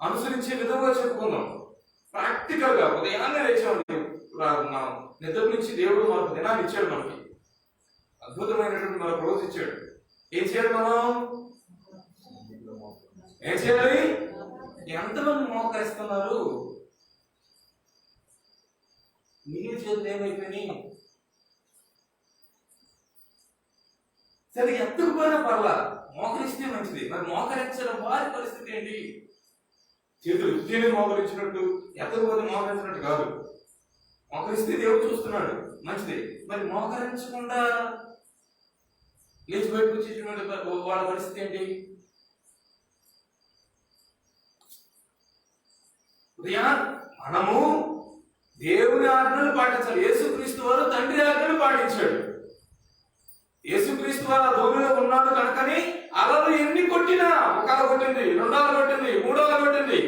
అనుసరించే విధంగా చెప్పుకుందాం. ప్రాక్టికల్ గా ఉదయాన్నే లేచామండి, నిద్ర నుంచి దేవుడు మనకు దినాన్ని ఇచ్చాడు, మనకి అద్భుతమైనటువంటి మనకు రోజు ఇచ్చాడు. ఏం చేయాలి? ఏం చేయాలి? ఎంతమంది మోకరిస్తున్నారు? నీళ్ళు చేతులు ఏమైపోయినాయి? సరే, ఎత్తుకుపోయినా పర్లా, మోకరిస్తే మంచిది. మరి మోకరించడం వారి పరిస్థితి ఏంటి? చేతులు ఎత్తినే మోకరించినట్టు, ఎత్తకపోతే మోకరించినట్టు కాదు. మోకరిస్తే దేవుడు చూస్తున్నాడు, మంచిది. మరి మోకరించకుండా లేచి బయటకు వచ్చేటువంటి వాళ్ళ పరిస్థితి ఏంటి? మనము దేవుని ఆజ్ఞలు పాటించాలి. యేసుక్రీస్తు వారు తండ్రి ఆజ్ఞలు పాటించాడు. యేసుక్రీస్తు వారు ఆ భూమిలో ఉన్నాడు కనుకని అలలు ఎన్ని కొట్టినా, ఒకలా కొట్టింది, రెండోలా కొట్టింది, మూడోలా కొట్టింది,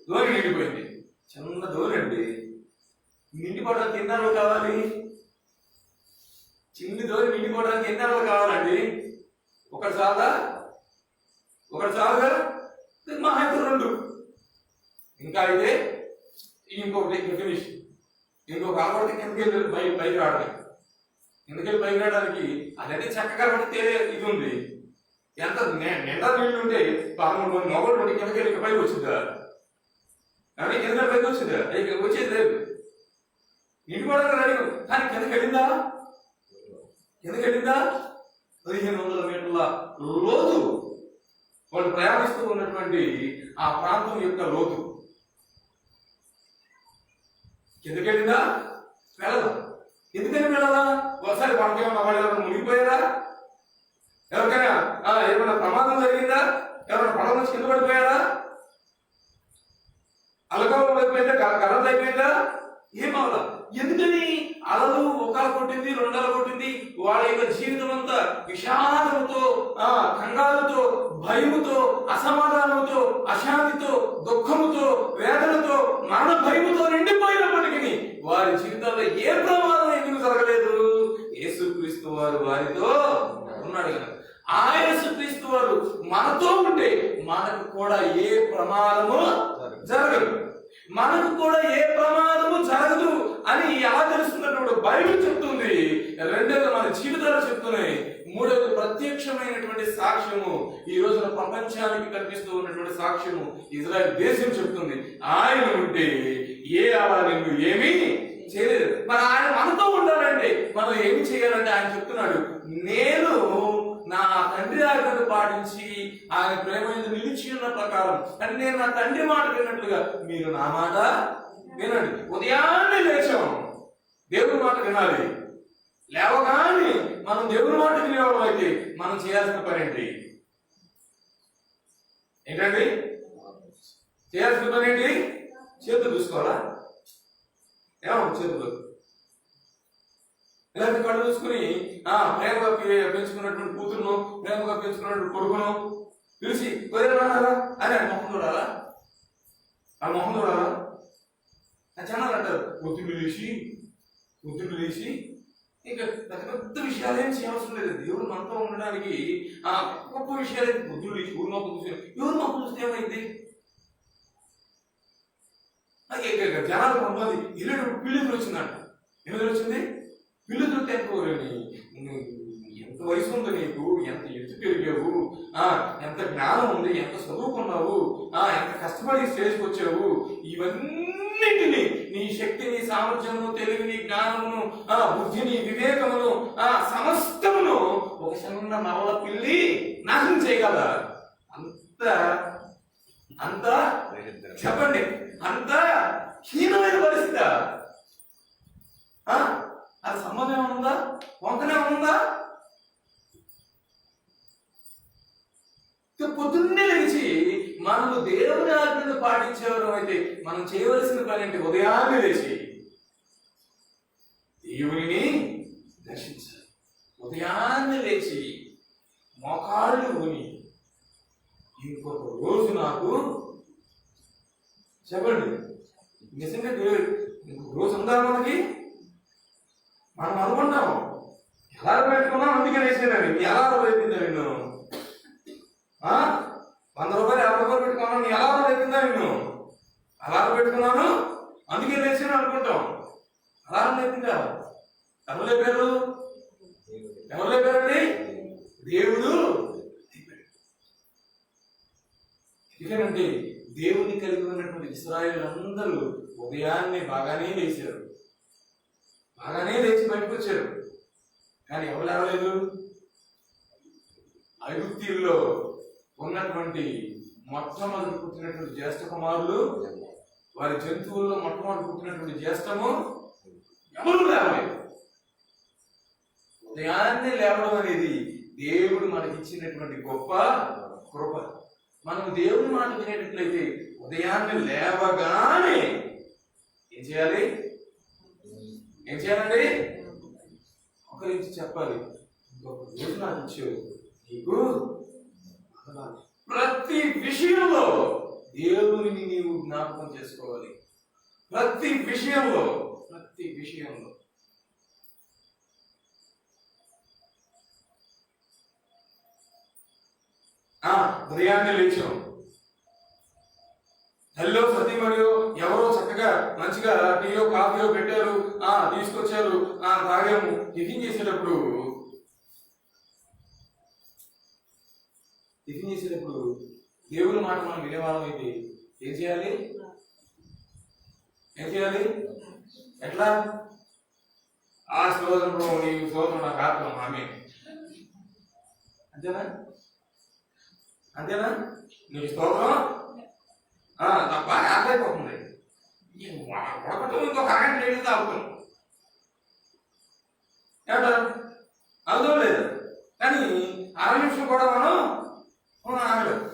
ధోని నిండిపోయింది. చిన్న ధోని అండి, నిండిపోవడానికి ఎన్ని అలలు కావాలి? చిన్ని ధోని నిండిపోవడానికి ఎన్ని అలలు కావాలండి? ఒకటి చాలుగా? మహా అయితే 2. ఇంకా అయితే ఇంకొకటి ఫినిష్. ఇంకొక అలవాటు కిందకెళ్ళి పైకి రావడానికి. ఎందుకెళ్ళి పైకి రావడానికి అదైతే చక్కగా తేలే ఇది ఉంది. ఎంత నిండా నీళ్ళు ఉంటే 13 మంది మొగలు ఉంటే కిందకెళ్ళి పైకి వచ్చిందా? కానీ కిందకెళ్ళి పైకి వచ్చిందా? వచ్చేది లేదు. నిండిపోవడానికి రెడీ, కానీ కిందకెళ్ళిందా? 1500 మీటర్ల లోతు వాళ్ళు ప్రయాణిస్తూ ఉన్నటువంటి ఆ ప్రాంతం యొక్క లోతు. కిందకెళ్ళిందా? వెళ్ళదా? ఎందుకని వెళ్ళదా? ఒకసారి పడకేమన్నా వాళ్ళు ఎవరైనా మునిగిపోయారా? ఎవరికైనా ఏమైనా ప్రమాదం జరిగిందా? ఎవరైనా పడవ నుంచి కింద పడిపోయారా? అలకలం అయిపోయిందా? కర్రలు అయిపోయిందా? ఏమవలా? ఎందుకని? అలలు ఒకలా కొట్టింది, రెండల కొట్టింది. వాళ్ళ యొక్క జీవితం అంతా విషాదంతో, కంగారుతో, భయముతో, అసమాధానంతో, అశాంతితో, దుఃఖముతో, వేదనతో, మరణ భయముతో నిండిపోయినప్పటికీ వారి జీవితాల్లో ఏ ప్రమాదం ఎందుకు జరగలేదు? యేసుక్రీస్తు వారు వారితో ఉన్నాడు కదా. ఆ యేసుక్రీస్తు వారు మనతో ఉంటే మనకు కూడా ఏ ప్రమాదము జరగదు. మనకు కూడా ఏ ప్రమాదము జరగదు అని ఎలా తెలుస్తున్నప్పుడు బైబిల్ చెప్తుంది. 2 మన జీవితాలు చెప్తున్నాయి. 3 ప్రత్యక్షమైనటువంటి సాక్ష్యము ఈ రోజున ప్రపంచానికి కనిపిస్తూ ఉన్నటువంటి సాక్ష్యము ఇజ్రాయెల్ దేశం చెప్తుంది. ఆయన ఉంటే ఏ అవార్డు ఏమీ చేయలేదు. మరి ఆయన మనతో ఉండాలంటే మనం ఏమి చేయాలంటే ఆయన చెప్తున్నాడు, నేను నా తండ్రి ఆజ్ఞను పాటించి ఆయన ప్రేమ మీద నిలిచి ఉన్న ప్రకారం అంటే నేను నా తండ్రి మాట విన్నట్లుగా మీరు నా మాట వినండి. ఉదయాన్నే లేచాం, దేవుని మాట వినాలి. లేవగానే మనం దేవుని మాట వినేవాళ్ళం అయితే మనం చేయాల్సిన పని ఏంటండి? చేయాల్సిన పని ఏంటి? చేతులు చూసుకోవాలా? ఏమో చేతులు ఇలాంటి కళ్ళు చూసుకుని ప్రేమగా పెంచుకున్నటువంటి కూతురును, ప్రేమగా పెంచుకున్నటువంటి కొడుకును పిలిచి కొయ్యారా అని ఆ మొహం చూడాలా? ఆ మొహం చూడాలా? జనాలు అంటారు పొద్దులు లేచి ఇంకా పెద్ద పెద్ద విషయాలు ఏం చేయవలసిన లేదు. దేవుడు మనతో ఉండడానికి గొప్ప విషయాలు పొద్దులు లేచి ఊరి మొక్క చూసి ఎవరి మొక్క చూస్తే ఏమైంది? జనాలు కొంతమంది ఇల్లు పిల్లిదులు వచ్చిందంట. ఎందుకు వచ్చింది? పిల్లిదులు తెంపుకోరని ఎంత వయసు ఉంది నీకు, ఎంత ఎత్తు పెరిగావు, ఎంత జ్ఞానం ఉంది, ఎంత చదువుకున్నావు, ఎంత కష్టపడి స్టేజ్కి వచ్చావు, ఇవన్నింటినీ నీ శక్తిని, సామర్థ్యము, తెలివిని, జ్ఞానమును, బుద్ధిని, వివేకమును, సమస్తమును ఒక చిన్న నవల పిల్లి నాశనం చేయగలదా? అంత చెప్పండి, అంత హీనమైన పరిస్థితి. అది సంబంధం ఏమనుందా? వంకనే ఉందా? పొద్దున్నే లేచి మనము దేవుని ఆజ్ఞను పాటించేవారు అయితే మనం చేయవలసిన పని ఏంటి? ఉదయాన్నే లేచి దేవుని దర్శించాలి. ఉదయాన్నే లేచి మోకాళ్ళు ఊని ఇంకొక రోజు నాకు చెప్పండి, నిజంగా ఇంకొక రోజు ఉందా మనకి? మనం అనుకుంటాము ఎలా పెట్టుకున్నాం అందుకే వేసేదాన్ని. నీ ఎలా అయిపోయిందా నిన్ను? 100 రూపాయలు 50 రూపాయలు పెట్టుకున్నాను, నీ ఎలా అయిపోయిందా నిన్ను? అలారం పెట్టుకున్నాను అందుకే వేసాను అనుకుంటాం. అలారం అయిపోయిందా? ఎవరు లేపారండి? దేవుడు. ఎందుకంటే దేవుని కలిగి ఉన్నటువంటి ఇశ్రాయేలు అందరూ ఉదయాన్నే బాగానే లేచారు, బాగానే లేచి బయటకు వచ్చారు. కానీ ఎవరు లేవలేదు? ఐగుప్తీయుల్లో ఉన్నటువంటి మొట్టమొదటి పుట్టినటువంటి జ్యేష్ఠ కుమారులు, వారి జంతువుల్లో మొట్టమొదటి పుట్టినటువంటి జ్యేష్ఠము ఎవరు లేవలేదు. ఉదయాన్నే లేవడం అనేది దేవుడు మనకి ఇచ్చినటువంటి గొప్ప కృప. మనం దేవుని మాట వినేటట్లయితే ఉదయాన్నే లేవగానే ఏం చేయాలి? ఒకరించి చెప్పాలి, ఇంకొక రోజు నాకు ఇచ్చావు, నీకు ప్రతి విషయంలో దేవుని నీవు జ్ఞాపకం చేసుకోవాలి. ప్రతి విషయంలో ఉదయాన్నే లేచాం. హలో సతీమణియో ఎవరో చక్కగా మంచిగా టీయో కాఫీయో పెట్టారు, తీసుకొచ్చారు, తాగాము. టిఫిన్ చేసేటప్పుడు దేవుని మాట మనం వినేవాళ్ళం అయితే ఏం చేయాలి? ఎట్లా? స్తోత్రం నీకు స్తోత్రం, నాకు ఆత్మ ఆమె. అంతేనా? నీకు స్తోత్రం తప్ప ఆకలిపోతుంది. ఇంకొక అరగంట నీళ్ళు తాగుతాం ఏమంటారు? అవుతాం లేదు. కానీ 6 నిమిషం కూడా మనం ఆగలేదు.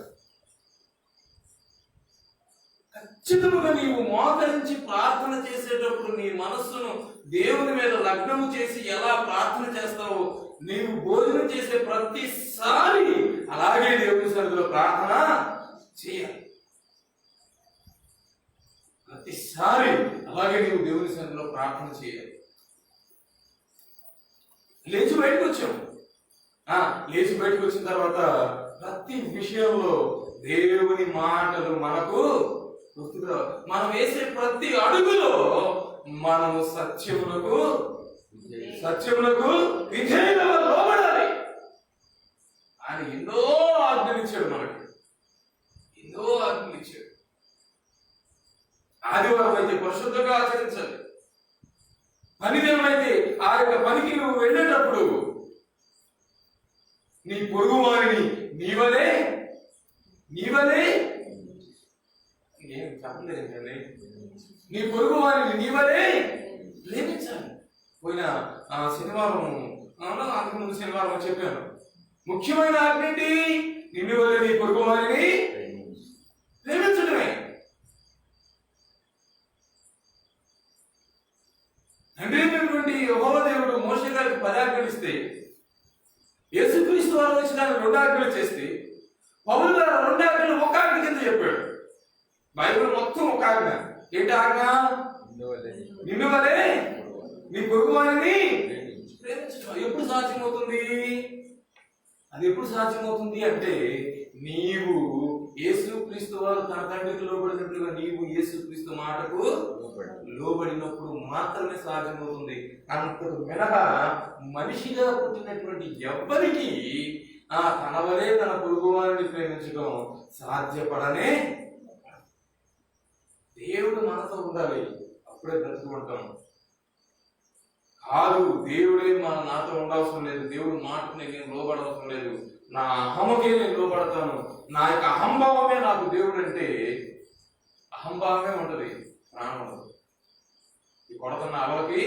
ఖచ్చితంగా నీవు మోకరించి ప్రార్థన చేసేటప్పుడు నీ మనస్సును దేవుని మీద లగ్నము చేసి ఎలా ప్రార్థన చేస్తావో, నీవు భోజనం చేసే ప్రతిసారి అలాగే దేవుని సన్నిధిలో ప్రార్థన చేయాలి. ప్రతిసారి అలాగే నీవు దేవుని సన్నిధిలో ప్రార్థన చేయాలి. లేచి బయటకు వచ్చాము. లేచి బయటకు వచ్చిన తర్వాత ప్రతి విషయంలో దేవుని మాటలు మనకు గుర్తుకు. మనం వేసే ప్రతి అడుగులో మనము సత్యములకు విధేయులుగా లోబడాలి. ఆయన ఎన్నో ఆజ్ఞలు ఇచ్చాడు మనకి, ఆదివారం అయితే పరిశుద్ధంగా ఆచరించాలి. పని దినం అయితే ఆ యొక్క పనికి నువ్వు వెళ్ళేటప్పుడు నీ పొరుగు వారిని నీవలే ఏం చెప్పలేదు ఏంటండి? నీ పొరుగు వారిని నీవలే ప్రేమించాలి. పోయిన శనివారం అంతకుముందు శనివారం చెప్పాను, ముఖ్యమైన ఆజ్ఞ ఏంటి? నిన్ను వలె నీ పొరుగు వారిని ప్రేమించడమే. తండ్రి అయినటువంటి యెహోవా దేవుడు మోషే గారికి 10 ఆజ్ఞలు ఇస్తే, యేసుక్రీస్తు వారు వచ్చి దాన్ని 2 ఆజ్ఞలు చేస్తే, పౌలు గారు 2 ఆజ్ఞలు 1 ఆజ్ఞ కింద చెప్పాడు. బైబిల్ మొత్తం 1 ఆజ్ఞ. ఏంటి ఆజ్ఞ? నిన్ను వలె నీ పొరుగు వారిని ప్రేమించడం. ఎప్పుడు సాధ్యమవుతుంది? అది ఎప్పుడు సాధ్యమవుతుంది అంటే, నీవు యేసుక్రీస్తు వారు తన తండ్రికి లోబడినట్లుగా నీవు యేసుక్రీస్తు మాటకు లోబడినప్పుడు మాత్రమే సాధ్యమవుతుంది. అంతకు మినహా మనిషిగా పుట్టినటువంటి ఎవ్వరికి తన వలే తన పొరుగు వారిని ప్రేమించడం సాధ్యపడనే. దేవుడు మనతో ఉండాలి, అప్పుడే బ్రతుకుంటాం. కాదు, దేవుడే నాతో ఉండవసరం లేదు, దేవుడు మాటకు నేను లోబడవసరం లేదు, నా అహమకే నేను లోబడతాను, నా యొక్క అహంభావమే నాకు దేవుడు అంటే అహంభావమే ఉంటుంది, ప్రాణం ఉండదు. ఈ కొడుతున్న అలవకి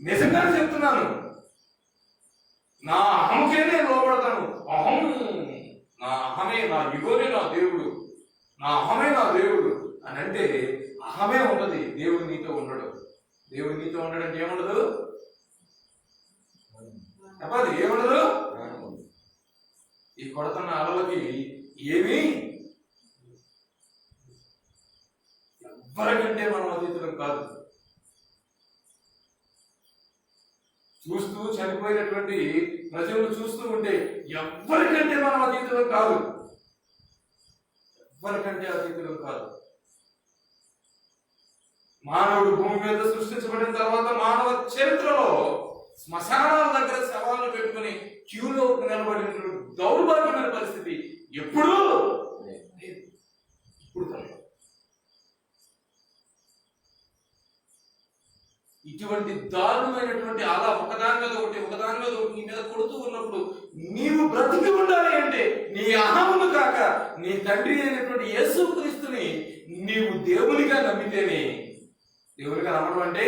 నిజంగా చెప్తున్నాను, నా అహంకే నేను లోబడతాను. నా అహమే, నా ఇగోనే నా దేవుడు, నా అహమే నా దేవుడు అని అంటే అహమే ఉండదు. దేవుడు నీతో ఉండడు. దేవుడు నీతో ఉండడంటే ఏముండదు చెప్పాలి, ఏముండదు. ఈ కొడుతున్న అలలకి ఏమీ ఎవ్వరికంటే మనం అతీతులం కాదు. చూస్తూ చనిపోయినటువంటి ప్రజలు చూస్తూ ఉంటే ఎవ్వరికంటే మనం అతీతులం కాదు, ఎవ్వరికంటే అతీతులం కాదు. మానవుడు భూమి మీద సృష్టించబడిన తర్వాత మానవ చరిత్రలో శ్మశానాల దగ్గర శవాలను పెట్టుకుని క్యూలో నిలబడిన దౌర్భాగ్యమైన పరిస్థితి ఎప్పుడూ ఇప్పుడు ఇటువంటి దారుణమైనటువంటి అలా ఒకదాని మీద ఒకటి నీ మీద కొడుతూ ఉన్నప్పుడు నీవు బ్రతికి ఉండాలి అంటే నీ అహమును కాక నీ తండ్రి అయినటువంటి యేసుక్రీస్తుని నీవు దేవునిగా నమ్మితేనే. దేవునిగా నమ్మడం అంటే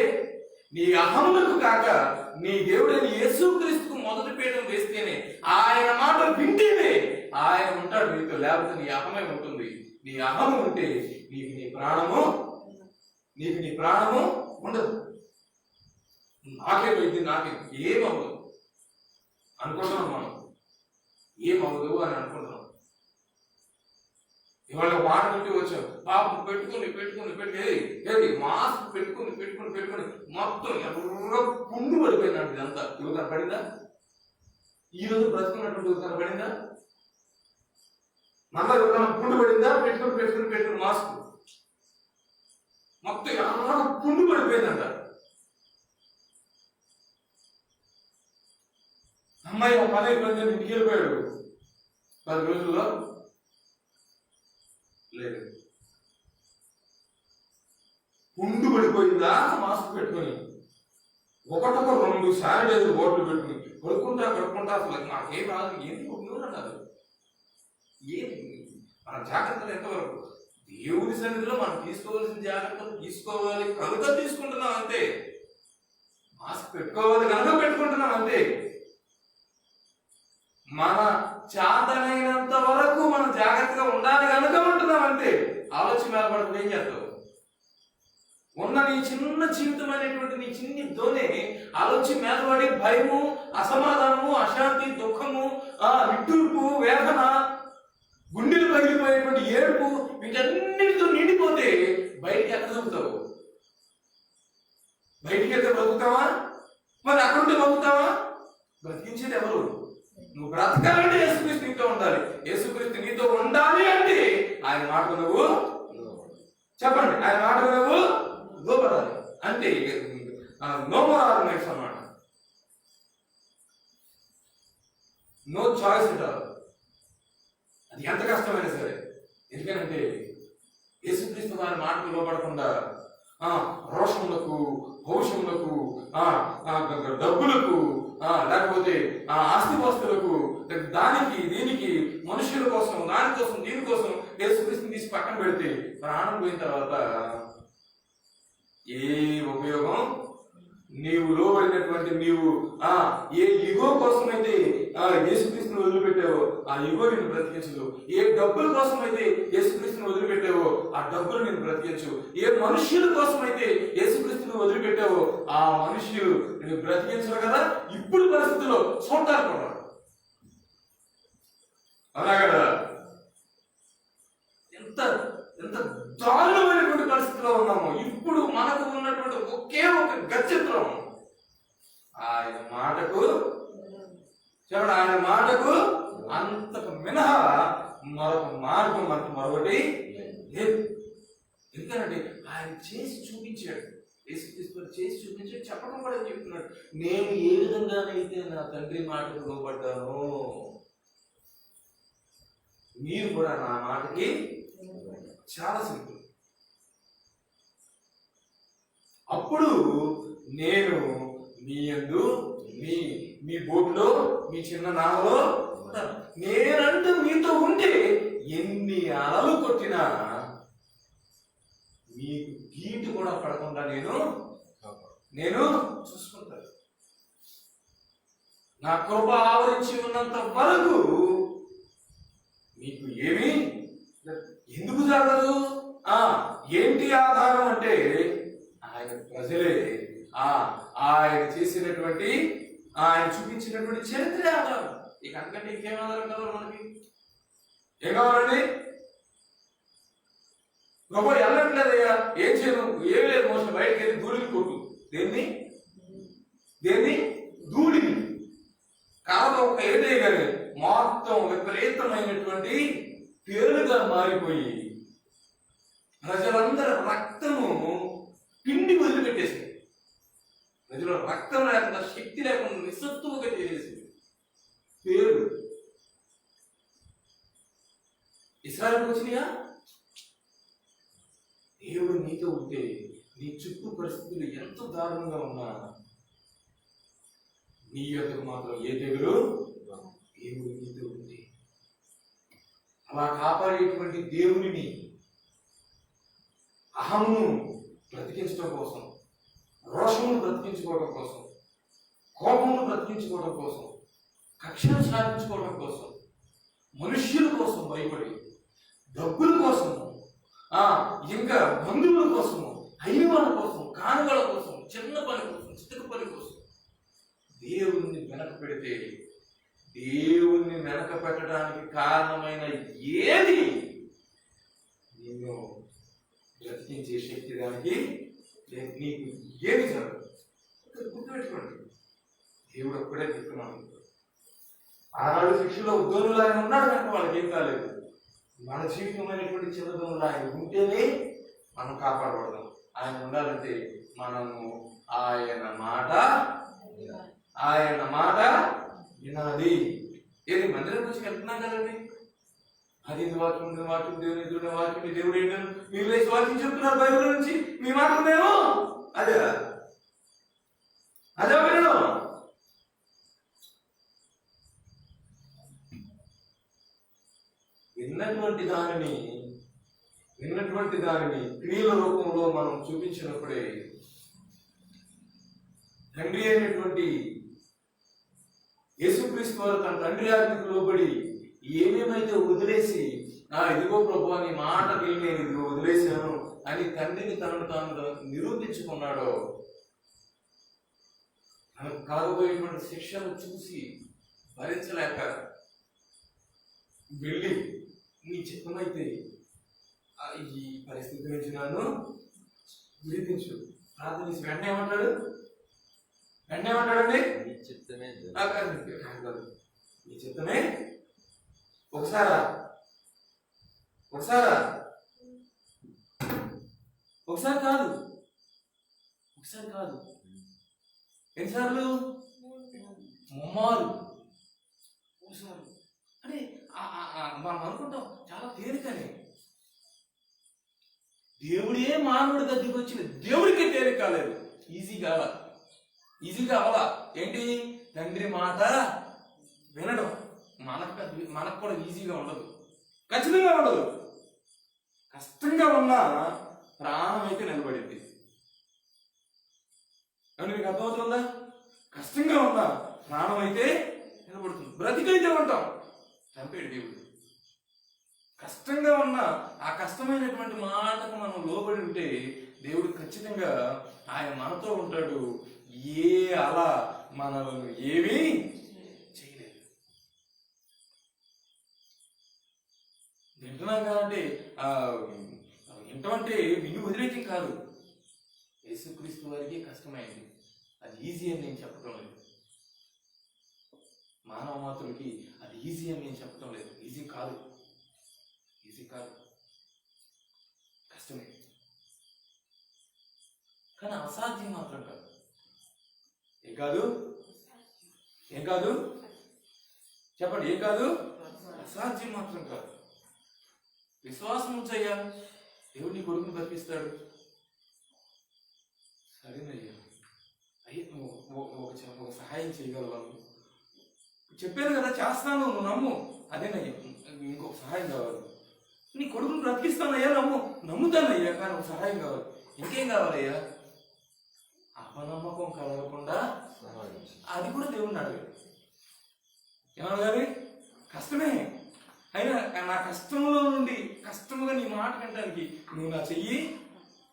నీ అహములకు కాక నీ దేవుడైన యేసుక్రీస్తుకు మొదటి పీఠం వేస్తేనే, ఆయన మాట వింటేనే ఆయన ఉంటాడు నీతో. లేకపోతే నీ అహమే ఉంటుంది. నీ అహము ఉంటే నీకు నీ ప్రాణము ఉండదు. నాకేమైంది, ఏమవ్వదు అనుకుంటున్నాం మనం, ఏమవ్వదు అని అనుకుంటున్నాం. ఇవాళ మాట నుండి వచ్చాం, పాపం పెట్టుకుని మాస్క్ పెట్టుకుని మొత్తం ఎవరో పుండు పడిపోయినట్టు ఇదంతా. యువతన పడిందా? ఈరోజు బ్రతుకున్నటువంటి యువతన పడిందా? మళ్ళా యువతన పుండు పడిందా? పెట్టుకుని మాస్క్ మొత్తం ఎవరో పుండు పడిపోయిందంట. అమ్మాయి ఒక 10 ఇంటికి వెళ్ళిపోయాడు, 10 రోజుల్లో లేదు. పుండు పడిపోయిందా? మాస్క్ పెట్టుకుని 2 శానిటైజర్ బోట్లు పెట్టుకుని కడుక్కుంటా అసలు నాకేం రాదు, ఏంటి అన్నారు. ఏమి మన జాగ్రత్తలు ఎంతవరకు? దేవుడి సన్నిధిలో మనం తీసుకోవాల్సిన జాగ్రత్తలు తీసుకోవాలి కనుక తీసుకుంటున్నాం అంతే. మాస్క్ పెట్టుకోవాలి కనుక పెట్టుకుంటున్నాం అంతే. మన చేతనైనంత వరకు మనం జాగ్రత్తగా ఉండాలి కనుక ఉంటున్నాం అంతే. ఆలోచన మేలపడుతుంది ఏం చేస్తావు? ఉన్న నీ చిన్న జీవితం అనేటువంటి నీ చిన్ని దోనే ఆలోచన మేలపడి భయము, అసమాధానము, అశాంతి, దుఃఖము, నిట్టూర్పు, వేదన, గుండెలు పగిలిపోయేటువంటి ఏడుపు, వీటన్నిటితో నిండిపోతే బయటికి ఎక్కడ దొరుకుతావు? బయటికి ఎక్కడ బ్రతుకుతావా? మరి అక్కడుంటే బ్రతుకుతావా? బ్రతికించేది ఎవరు? నువ్వు బ్రతకాలంటే యేసుక్రీస్తు నీతో ఉండాలి. యేసుక్రీస్తు నీతో ఉండాలి అంటే ఆయన మాటకు నువ్వు చెప్పండి, ఆయన మాటకు నువ్వు లోపడాలి అంటే నో మోర్ ఆర్గ్యుమెంట్స్ అన్నమాట. నో చాయిస్ అంటారు. అది ఎంత కష్టమైనా సరే. ఎందుకంటే యేసుక్రీస్తు వారి మాటకు లోపడకుండా రోషములకు, భవిష్యములకు, డబ్బులకు, లేకపోతే ఆస్తిపాస్తులకు, దానికి దీనికి మనుషుల కోసం దానికోసం దీనికోసం యేసుక్రీస్తుని తీసి పక్కన పెడితే ప్రాణం పోయిన తర్వాత ఏ ఉపయోగం? నీవు లోబడినటువంటి నీవు ఏ యుగో కోసం అయితే యేసుక్రీస్తుని వదిలిపెట్టావో ఆ యుగో నిన్ను బ్రతికించదు. ఏ డబ్బుల కోసం అయితే యేసుక్రీస్తుని వదిలిపెట్టావో ఆ డబ్బులు నిన్ను బ్రతికించు. ఏ మనుష్యుల కోసం అయితే యేసుక్రీస్తుని వదిలిపెట్టావో ఆ మనుష్యులు నిన్ను బ్రతికించరు కదా. ఇప్పుడు పరిస్థితుల్లో చూడటానికి కూడా అలా కదా. ఎంత ఎంత దారుణమైనటువంటి పరిస్థితిలో ఉన్నాము. ఇప్పుడు మనకు ఉన్నటువంటి ఒకే ఒక గచ్చత్రం ఆయన మాటకు చూడండి, ఆయన మాటకు అంతకు మినహా మరొక మార్గం మనకు మరొకటి లేదు. ఎందుకంటే ఆయన చేసి చూపించాడు, యేసుక్రీస్తు చేసి చూపించాడు, చెప్పడం కూడా చెప్తున్నాడు. నేను ఏ విధంగానైతే నా తండ్రి మాటకు లోబడ్డాను మీరు కూడా నా మాటకి. చాలా సింపుల్. అప్పుడు నేను మీ యందు మీ బోట్లో మీ చిన్న నావలో ఉంటాను. నేనంటూ మీతో ఉంటే ఎన్ని అలలు కొట్టినా మీకు గీటు కూడా పడకుండా నేను చూసుకుంటాను. నా కృప ఆవరించి ఉన్నంత వరకు మీకు ఏమీ ఎందుకు జరగదు? ఏంటి ఆధారం అంటే ఆయన ప్రజలే, ఆయన చేసినటువంటి ఆయన చూపించినటువంటి చరిత్రే ఆధారం. ఇక అంతకంటే ఇంకేం ఆధారం కావాలి మనకి? ఏం కావాలండి? గొప్ప వెళ్ళట్లేదయ్యా, ఏం చేయను, ఏం లేదు, మోసం బయటకు వెళ్ళి ధూళిని కొట్టు. దేన్ని ధూళిని కాదు. ఒక ఏదే కానీ మొత్తం విపరీతమైనటువంటి పేరుగా మారిపోయి ప్రజలందరూ రక్తము పిండి వదిలిపెట్టేసింది. ప్రజలు రక్తం లేకుండా శక్తి లేకుండా నిస్సత్తుగా చేసేసింది. పేరు ఇశ్రాయేలుకు వచ్చినాయా? దేవుడు నీతో ఉంటే నీ చుట్టూ పరిస్థితులు ఎంత దారుణంగా ఉన్నా నీ యొక్కకు మాత్రం ఏ తెగులు దేవుడు నీతో ఉంది. అలా కాపాడేటువంటి దేవునిని అహమును బ్రతికించడం కోసం, రోషమును బ్రతికించుకోవడం కోసం, కోపమును బ్రతికించుకోవడం కోసం, కక్షను సాధించుకోవడం కోసం, మనుష్యుల కోసం భయపడి, డబ్బుల కోసము, ఇంకా బంధువుల కోసము, అయ్యవాళ్ళ కోసం, కానుగల కోసం, చిన్న పని కోసం, చితక పని కోసం దేవుణ్ణి వెనక పెడితే దేవుణ్ణి వెనక పెట్టడానికి కారణమైన ఏది నిన్ను బ్రతికించే శక్తి దానికి నీకు ఏమి జరగదు. గుర్తుపెట్టుకోండి, దేవుడు ఒక్కడే చెప్తున్నాను. ఆనాడు శిక్షలో ఉద్యోగులు ఆయన ఉన్నాడు కనుక వాళ్ళకి ఏం కాలేదు. మన జీవితమైనటువంటి చిన్నదోనులు ఆయన ఉంటేనే మనం కాపాడబడదాం. ఆయన ఉండాలంటే మనము ఆయన మాట వినాలి. ఏది మందిరం నుంచి వెళ్తున్నాం కదండి, అది వాక్యం దేవుని ఎదురు వాక్యం దేవుడు ఏంటని మీరు లేచి వాక్యం చెప్తున్నారు బైబిల్ నుంచి. మీ మాట మేము అదే వినడం. విన్నటువంటి దానిని క్రియల రూపంలో మనం చూపించినప్పుడే తండ్రి అయినటువంటి యేసుక్రీస్తు వారు తన తండ్రి ఆజ్ఞకు లోబడి ఏమేమైతే వదిలేసి ఇదిగో ప్రభువా నీ మాట విని నేను ఇదిగో వదిలేశాను అని తండ్రిని తనను తాను నిరూపించుకున్నాడో, తనకు కలగబోయేటువంటి శిక్షను చూసి భరించలేక వెళ్ళి నీ చిత్తమైతే ఈ పరిస్థితి నుంచి నన్ను విడిపించు ప్రార్థన చేసి వెంటనే ఏమంటాడండి? నీ చిత్తమే ఒకసారి కాదు ఎన్నిసార్లు? ముమ్మారు. ఒకసారి అంటే మనం అనుకుంటాం చాలా తేలికని. దేవుడే మానవుడి దగ్గరికి వచ్చిన దేవుడికే తేలిక కాలేదు. ఈజీగా అవలా ఏంటి? తండ్రి మాట వినడం, మనకు కూడా ఈజీగా ఉండదు, ఖచ్చితంగా ఉండదు. కష్టంగా ఉన్న ప్రాణం అయితే నిలబడింది. అని మీకు అర్థమవుతుందా? కష్టంగా ఉన్న ప్రాణం అయితే నిలబడుతుంది. బ్రతికైతే ఉంటాం, చంపేడు దేవుడు. కష్టంగా ఉన్న ఆ కష్టమైనటువంటి మాటకు మనం లోబడి ఉంటే దేవుడు ఖచ్చితంగా ఆయన మనతో ఉంటాడు. ఏ అలా మనల్ని ఏమీ చేయలేదు. వింటున్నాం కదంటే వింటమంటే విని వదిలేయటం కాదు. యేసుక్రీస్తు వారికి కష్టమైంది, అది ఈజీ అని నేను చెప్పటం లేదు. మానవ మాత్రులకి అది ఈజీ అని నేను చెప్పటం లేదు. ఈజీ కాదు, కష్టమే. కానీ అసాధ్యం మాత్రం కాదు. ఏం కాదు చెప్పండి, ఏం కాదు? అసాధ్యం మాత్రం కాదు. విశ్వాసం ఉంచయ్యా, దేవుడు నీ కొడుకుని బతికిస్తాడు. సరేనయ్యా, అయ్యే ఒక సహాయం చేయగలవాను, చెప్పాను కదా చేస్తాను, నువ్వు నమ్ము. అదేనయ్యా, ఇంకొక సహాయం కావాలి. నీ కొడుకుని బ్రతికిస్తానయ్యా, నమ్ముతానయ్యా, కానీ ఒక సహాయం కావాలి. ఇంకేం కావాలయ్యా? అపనమ్మకం కలగకుండా అది కూడా దేవుడిని అడగాలి. ఏమడగాలి? కష్టమే అయినా నా కష్టంలో నుండి కష్టముగా నీ మాట వినడానికి నువ్వు నా చెయ్యి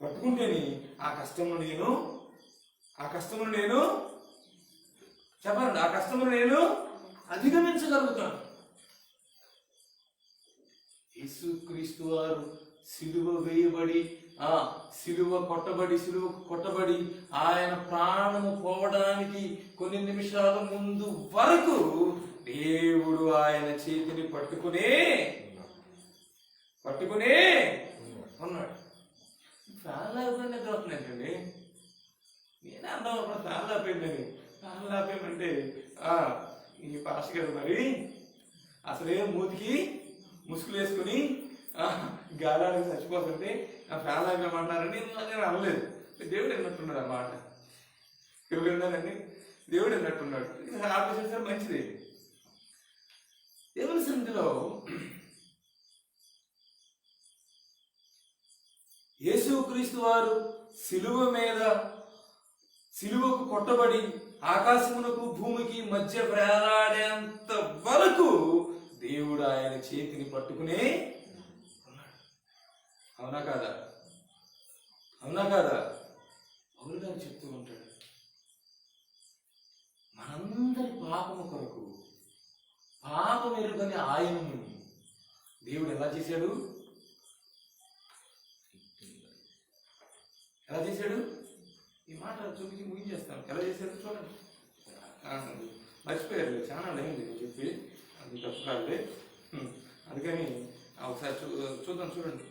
పట్టుకుంటేని ఆ కష్టమును నేను చెప్పండి, ఆ కష్టమును నేను అధిగమించగలుగుతాను. యేసుక్రీస్తు వారు సిలువ వేయబడి సిలువకు కొట్టబడి ఆయన ప్రాణము పోవడానికి కొన్ని నిమిషాల ముందు వరకు దేవుడు ఆయన చేతిని పట్టుకునే ఉన్నాడు. ఫ్యాన్ లేకుండా నిద్ర అవుతుందంటండి. నేనే అన్నాం అప్పుడు ఫ్యాన్ లేపేయండి. ఫ్యాన్ లేపేయమంటే ఈ పాస్ గారు మరి అసలే మూతికి ముసుగులు వేసుకుని గాలానికి చచ్చిపోతుంటే ఆ ఫ్యాన్ లాగమంటారని నేను అనలేదు. దేవుడు విన్నట్టున్నాడు ఆ మాట. ఎవరు విన్నారండి? దేవుడు విన్నట్టున్నాడు. ఆలోచించారు, మంచిది. దేవుని సన్నిధిలో యేసుక్రీస్తు వారు సిలువకు కొట్టబడి ఆకాశమునకు భూమికి మధ్య వేలాడేంత వరకు దేవుడు ఆయన చేతిని పట్టుకునే ఉన్నాడు. అవునా కాదా? పౌలు గారు చెప్తూ ఉంటాడు, మనందరి పాపము కొరకు పాపం ఎరుగని ఆయనను దేవుడు ఎలా చేశాడు? ఈ మాట చూపించి ముగించేస్తాను. ఎలా చేశాడు చూడండి. మర్చిపోయారు, చాలా అయింది నేను చెప్పి, అది తప్పు కాదులే. అందుకని ఒకసారి చూడండి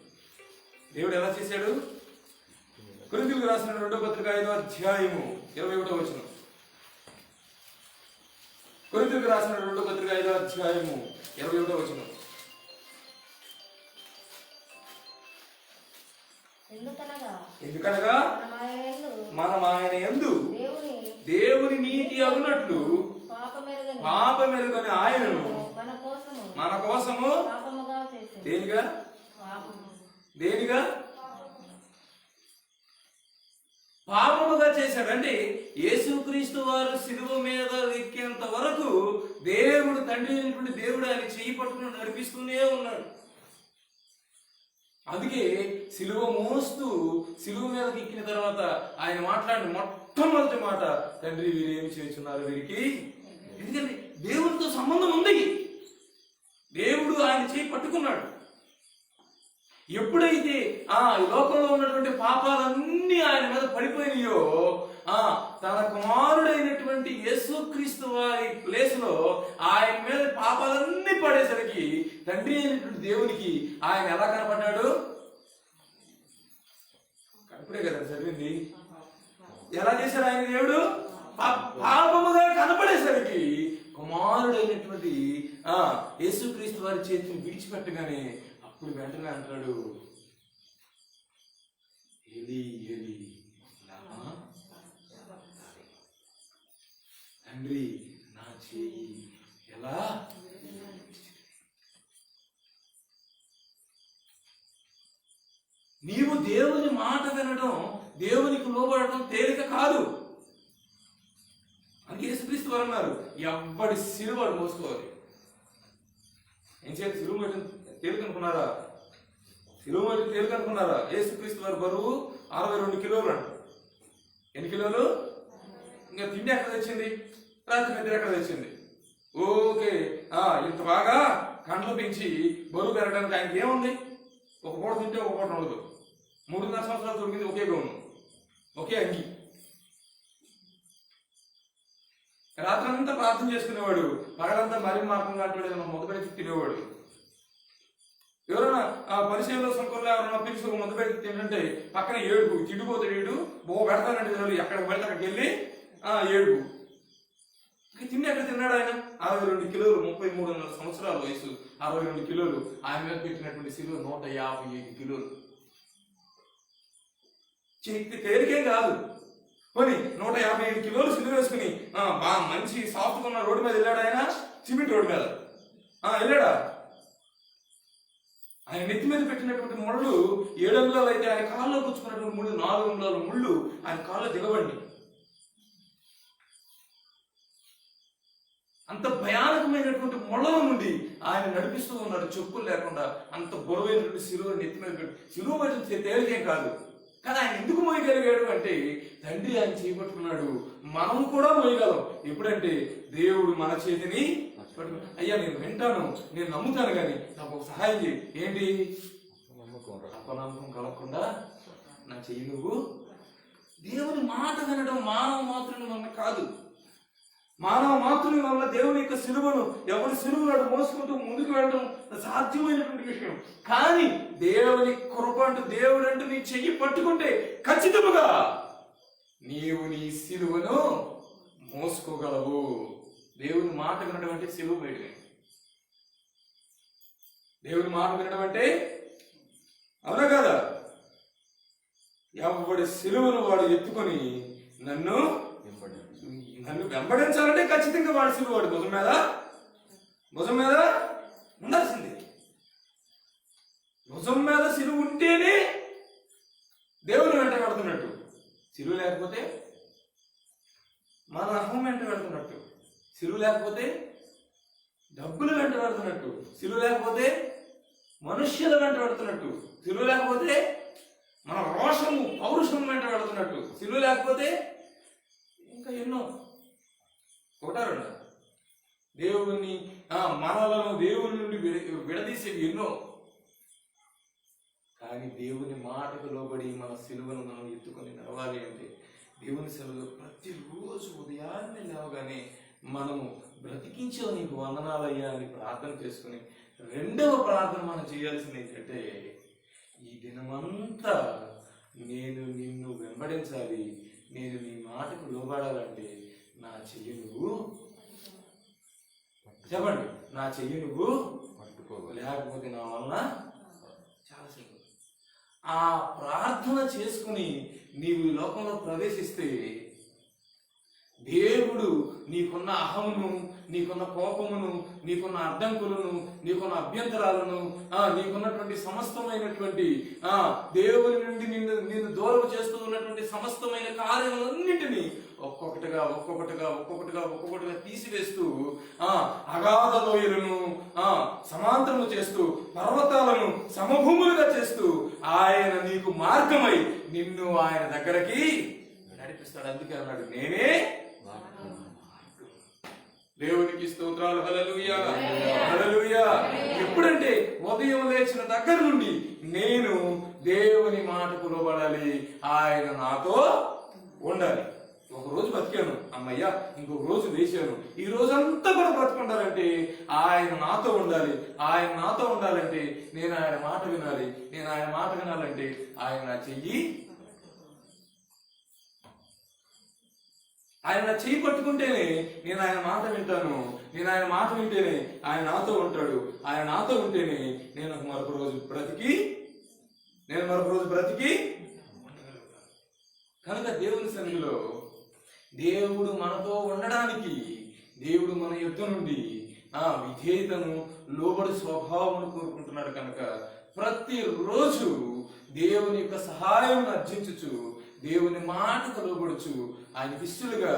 దేవుడు ఎలా చేశాడు. కొరింథీయులకు రాసిన 2వ పత్రిక 5వ అధ్యాయము 21వ వచనం. కొరింథీయులకు రాసిన 2వ పత్రిక 5వ అధ్యాయము 21వ వచనం. ఎందుకనగా మనం ఆయన యందు దేవుని నీతి అగునట్లు పాపమెరుగని ఆయనను మన కోసము దేనిగా పాపముగా చేశాడంటే యేసుక్రీస్తు వారు సిలువ మీద ఎక్కేంత వరకు దేవుడు తండ్రి అయినటువంటి దేవుడు ఆయన చెయ్యి పట్టుకుని నడిపిస్తూనే ఉన్నాడు. అందుకే సిలువ మోస్తూ సిలువ మీదకి ఎక్కిన తర్వాత ఆయన మాట్లాడిన మొట్టమొదటి మాట, తండ్రి వీరు ఏమి చేస్తున్నారు వీరికి. ఎందుకంటే దేవుడితో సంబంధం ఉంది. దేవుడు ఆయన చేయి పట్టుకున్నాడు. ఎప్పుడైతే లోకంలో ఉన్నటువంటి పాపాలన్నీ ఆయన మీద పడిపోయినాయో తన కుమారుడైనటువంటి యేసుక్రీస్తు వారి ప్లేస్ లో ఆయన మీద పాపాలన్నీ పడేసరికి తండ్రి అయినటువంటి దేవునికి ఆయన ఎలా కనపడ్డాడు? కనపడే కదా చదివింది. ఎలా చేశాడు ఆయన దేవుడు? పాపముగా కనపడేసరికి కుమారుడైనటువంటి యేసుక్రీస్తు వారి చేతిని విడిచిపెట్టగానే అప్పుడు వెంటనే అంటాడు, ఏలీ ఏలీ లమా సబక్తానీ. తండ్రి నా చేయి ఎలా నీవు దేవుని మాట వినడం, దేవునికి లోబడటం తేలిక కాదు. అందుకే యేసుక్రీస్తు వారు అన్నారు, ఎవ్వడి సిలువ వాడు మోసుకోవాలి. ఏం చేయాలి? సిలువ మోయటం తేలిక అనుకున్నారా? సిలువ మోయటం తేలిక అనుకున్నారా? యేసుక్రీస్తు వారి బరువు 62 కిలోలు అంట. ఎన్ని కిలోలు? ఇంకా తిండి ఎక్కడ తెచ్చింది? రాత్రి నిద్ర ఎక్కడ తెచ్చింది? ఓకే, ఇంత బాగా కండ్లు పెంచి బరువు పెరగడానికి ఆయనకి ఏముంది? ఒక పూట తింటే ఒక పూట ఉండదు. 3.5 సంవత్సరాలు దొరికింది ఒకే గౌను, ఒకే అంగి. రాత్రి అంతా ప్రార్థన చేసుకునేవాడు, పగలంతా మరి మార్గం కాటువాడు, ఏదైనా మొదపెట్టి తినేవాడు. ఎవరైనా పరిచయంలో సంఖ్యలో ఎవరైనా పిలిచి మొదపెట్టి తింటుంటే పక్కన ఏడుపు, తిండిపోతాడు. ఏడు పెడతానంటే ఎక్కడికి వెళ్తే అక్కడికి వెళ్ళి ఏడుపు. తిండి ఎక్కడ తిన్నాడు ఆయన? 62 కిలోలు, 33.5 సంవత్సరాల వయసు, 62 కిలోలు. ఆయన మీద పెట్టినటువంటి సిలువ 155 కిలోలు. తేలికేం కాదు. పోనీ 155 కిలోలు సిలువ వేసుకుని బాగా మంచి సాఫ్ట్గా ఉన్న రోడ్డు మీద వెళ్ళాడు ఆయన? సిమెంట్ రోడ్డు మీద వెళ్ళాడా? ఆయన నెత్తి మీద పెట్టినటువంటి ముళ్ళు 7 అంగుళాలు అయితే ఆయన కాళ్ళలో పుచ్చుకున్నటువంటి ముళ్ళు 4 అంగుళాల ముళ్ళు ఆయన కాళ్ళలో దిగబండి. అంత భయానకమైనటువంటి ముళ్ళల నుండి ఆయన నడిపిస్తూ ఉన్నాడు చెప్పులు లేకుండా. అంత బరువైనటువంటి సిలువ నెత్తి మీద పెట్టి, సిలువ పట్టిన తేలికేం కాదు. కానీ ఆయన ఎందుకు మోయగలిగాడు అంటే తండ్రి ఆయన చేపట్టుకున్నాడు. మనం కూడా మోయగలం. ఎప్పుడంటే దేవుడు మన చేతిని అయ్యా నేను వింటాను, నేను నమ్ముతాను, కానీ నాకు ఒక సహాయం చేయి. ఏంటి? అపనమ్మకం కలగకుండా నా చెయ్యి నువ్వు. దేవుని మాట వినడం మానవ మాత్రం వల్ల కాదు. మానవ మాతృని వల్ల దేవుని యొక్క సిలువను ఎవరి సిలువను మోసుకుంటూ ముందుకు వెళ్ళడం సాధ్యమైనటువంటి విషయం. కానీ దేవుని కృప అంటూ, దేవుడు అంటూ నీ చెయ్యి పట్టుకుంటే ఖచ్చితంగా నీవు నీ సిలువను మోసుకోగలవు. దేవుని మాట వినడం అంటే సిలువ వేయడమే. దేవుని మాట వినడం అంటే అవునా కదా? ఎవడి సిలువను వాడు ఎత్తుకొని నన్ను వెంబడించాలంటే ఖచ్చితంగా వాడి సిలువ వాడు భుజం మీద ఉండాల్సిందే. భుజం మీద సిలువ ఉంటేనే దేవుని వెంట పెడుతున్నట్టు. సిలువ లేకపోతే మన అహం వెంట పెడుతున్నట్టు. సిలువ లేకపోతే డబ్బులు వెంట పెడుతున్నట్టు. సిలువ లేకపోతే మనుష్యుల వెంట పెడుతున్నట్టు. సిలువ లేకపోతే మన రోషము, పౌరుషం వెంట పెడుతున్నట్టు. సిలువ లేకపోతే ఇంకా ఎన్నో ఒకటారు దేవుని మనలను దేవుని నుండి విడదీసేవి ఎన్నో. కానీ దేవుని మాటకు లోబడి మన సిలువను మనం ఎత్తుకొని నడవాలి అంటే దేవుని సెలవు ప్రతిరోజు ఉదయాన్నే లేవగానే మనము బ్రతికించే నీకు వందనాలయ్యా అని ప్రార్థన చేసుకుని రెండవ ప్రార్థన మనం చేయాల్సింది ఏంటంటే ఈ దినమంతా నేను నిన్ను వెంబడించాలి, నేను నీ మాటకు లోబడాలంటే నా చెయ్యి నువ్వు చెప్పండి, నా చెయ్యి నువ్వు లేకపోతే నా వలన చాలా సింపుల్. ఆ ప్రార్థన చేసుకుని నీవు ఈ లోకంలో ప్రవేశిస్తే దేవుడు నీకున్న అహమును, నీకున్న కోపమును, నీకున్న అడ్డంకులను, నీకున్న అభ్యంతరాలను, నీకున్నటువంటి సమస్తమైనటువంటి దేవుని నుండి నిన్ను దూరం చేస్తూ ఉన్నటువంటి సమస్తమైన కార్యాలన్నింటినీ ఒక్కొక్కటిగా తీసివేస్తూ అగాధ లోయలను సమాంతరము చేస్తూ పర్వతాలను సమభూములుగా చేస్తూ ఆయన నీకు మార్గమై నిన్ను ఆయన దగ్గరకి నడిపిస్తాడు. అందుకే అన్నాడు నేనే దేవునికి స్తోత్రాలు. హల్లెలూయా హల్లెలూయా. ఎప్పుడంటే ఉదయం లేచిన దగ్గర నుండి నేను దేవుని మాటకు లోబడాలి, ఆయన నాతో ఉండాలి. ఒక రోజు బతికాను అమ్మయ్యా, ఇంకొక రోజు వేసాను, ఈ రోజంతా కూడా బ్రతుకుండాలంటే ఆయన నాతో ఉండాలి. ఆయన నాతో ఉండాలంటే నేను ఆయన మాట వినాలి. నేను ఆయన మాట వినాలంటే ఆయన నా చెయ్యి పట్టుకుంటేనే నేను ఆయన మాట వింటాను. నేను ఆయన మాట వింటేనే ఆయన నాతో ఉంటాడు. ఆయన నాతో ఉంటేనే నేను మరొక రోజు బ్రతికి ఉండగలుగుతాను. కనుక దేవుని సన్నిధిలో దేవుడు మనతో ఉండడానికి, దేవుడు మన యుద్ధ నుండి విధేయతను, లోబడి స్వభావమును కోరుకుంటున్నాడు. కనుక ప్రతిరోజు దేవుని యొక్క సహాయం అర్జించుచు దేవుని మాటకు లోబడుచు ఆయనకి ఇష్టలుగా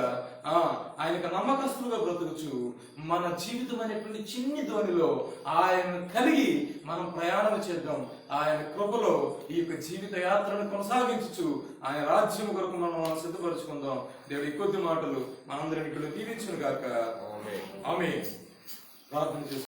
ఆయనకు నమ్మకస్తులుగా బ్రతుకుచు మన జీవితం అనేటువంటి చిన్ని ధోనిలో ఆయన కలిగి మనం ప్రయాణం చేద్దాం. ఆయన కృపలో ఈ యొక్క జీవిత యాత్రను కొనసాగించు ఆయన రాజ్యం కొరకు మనం సిద్ధపరచుకుందాం. దేవుడి ఈ కొద్ది మాటలు మనందరినీ ఇక్కడ దీవించును గాక. ఆమేన్. ప్రార్థన చేసుకుందాం.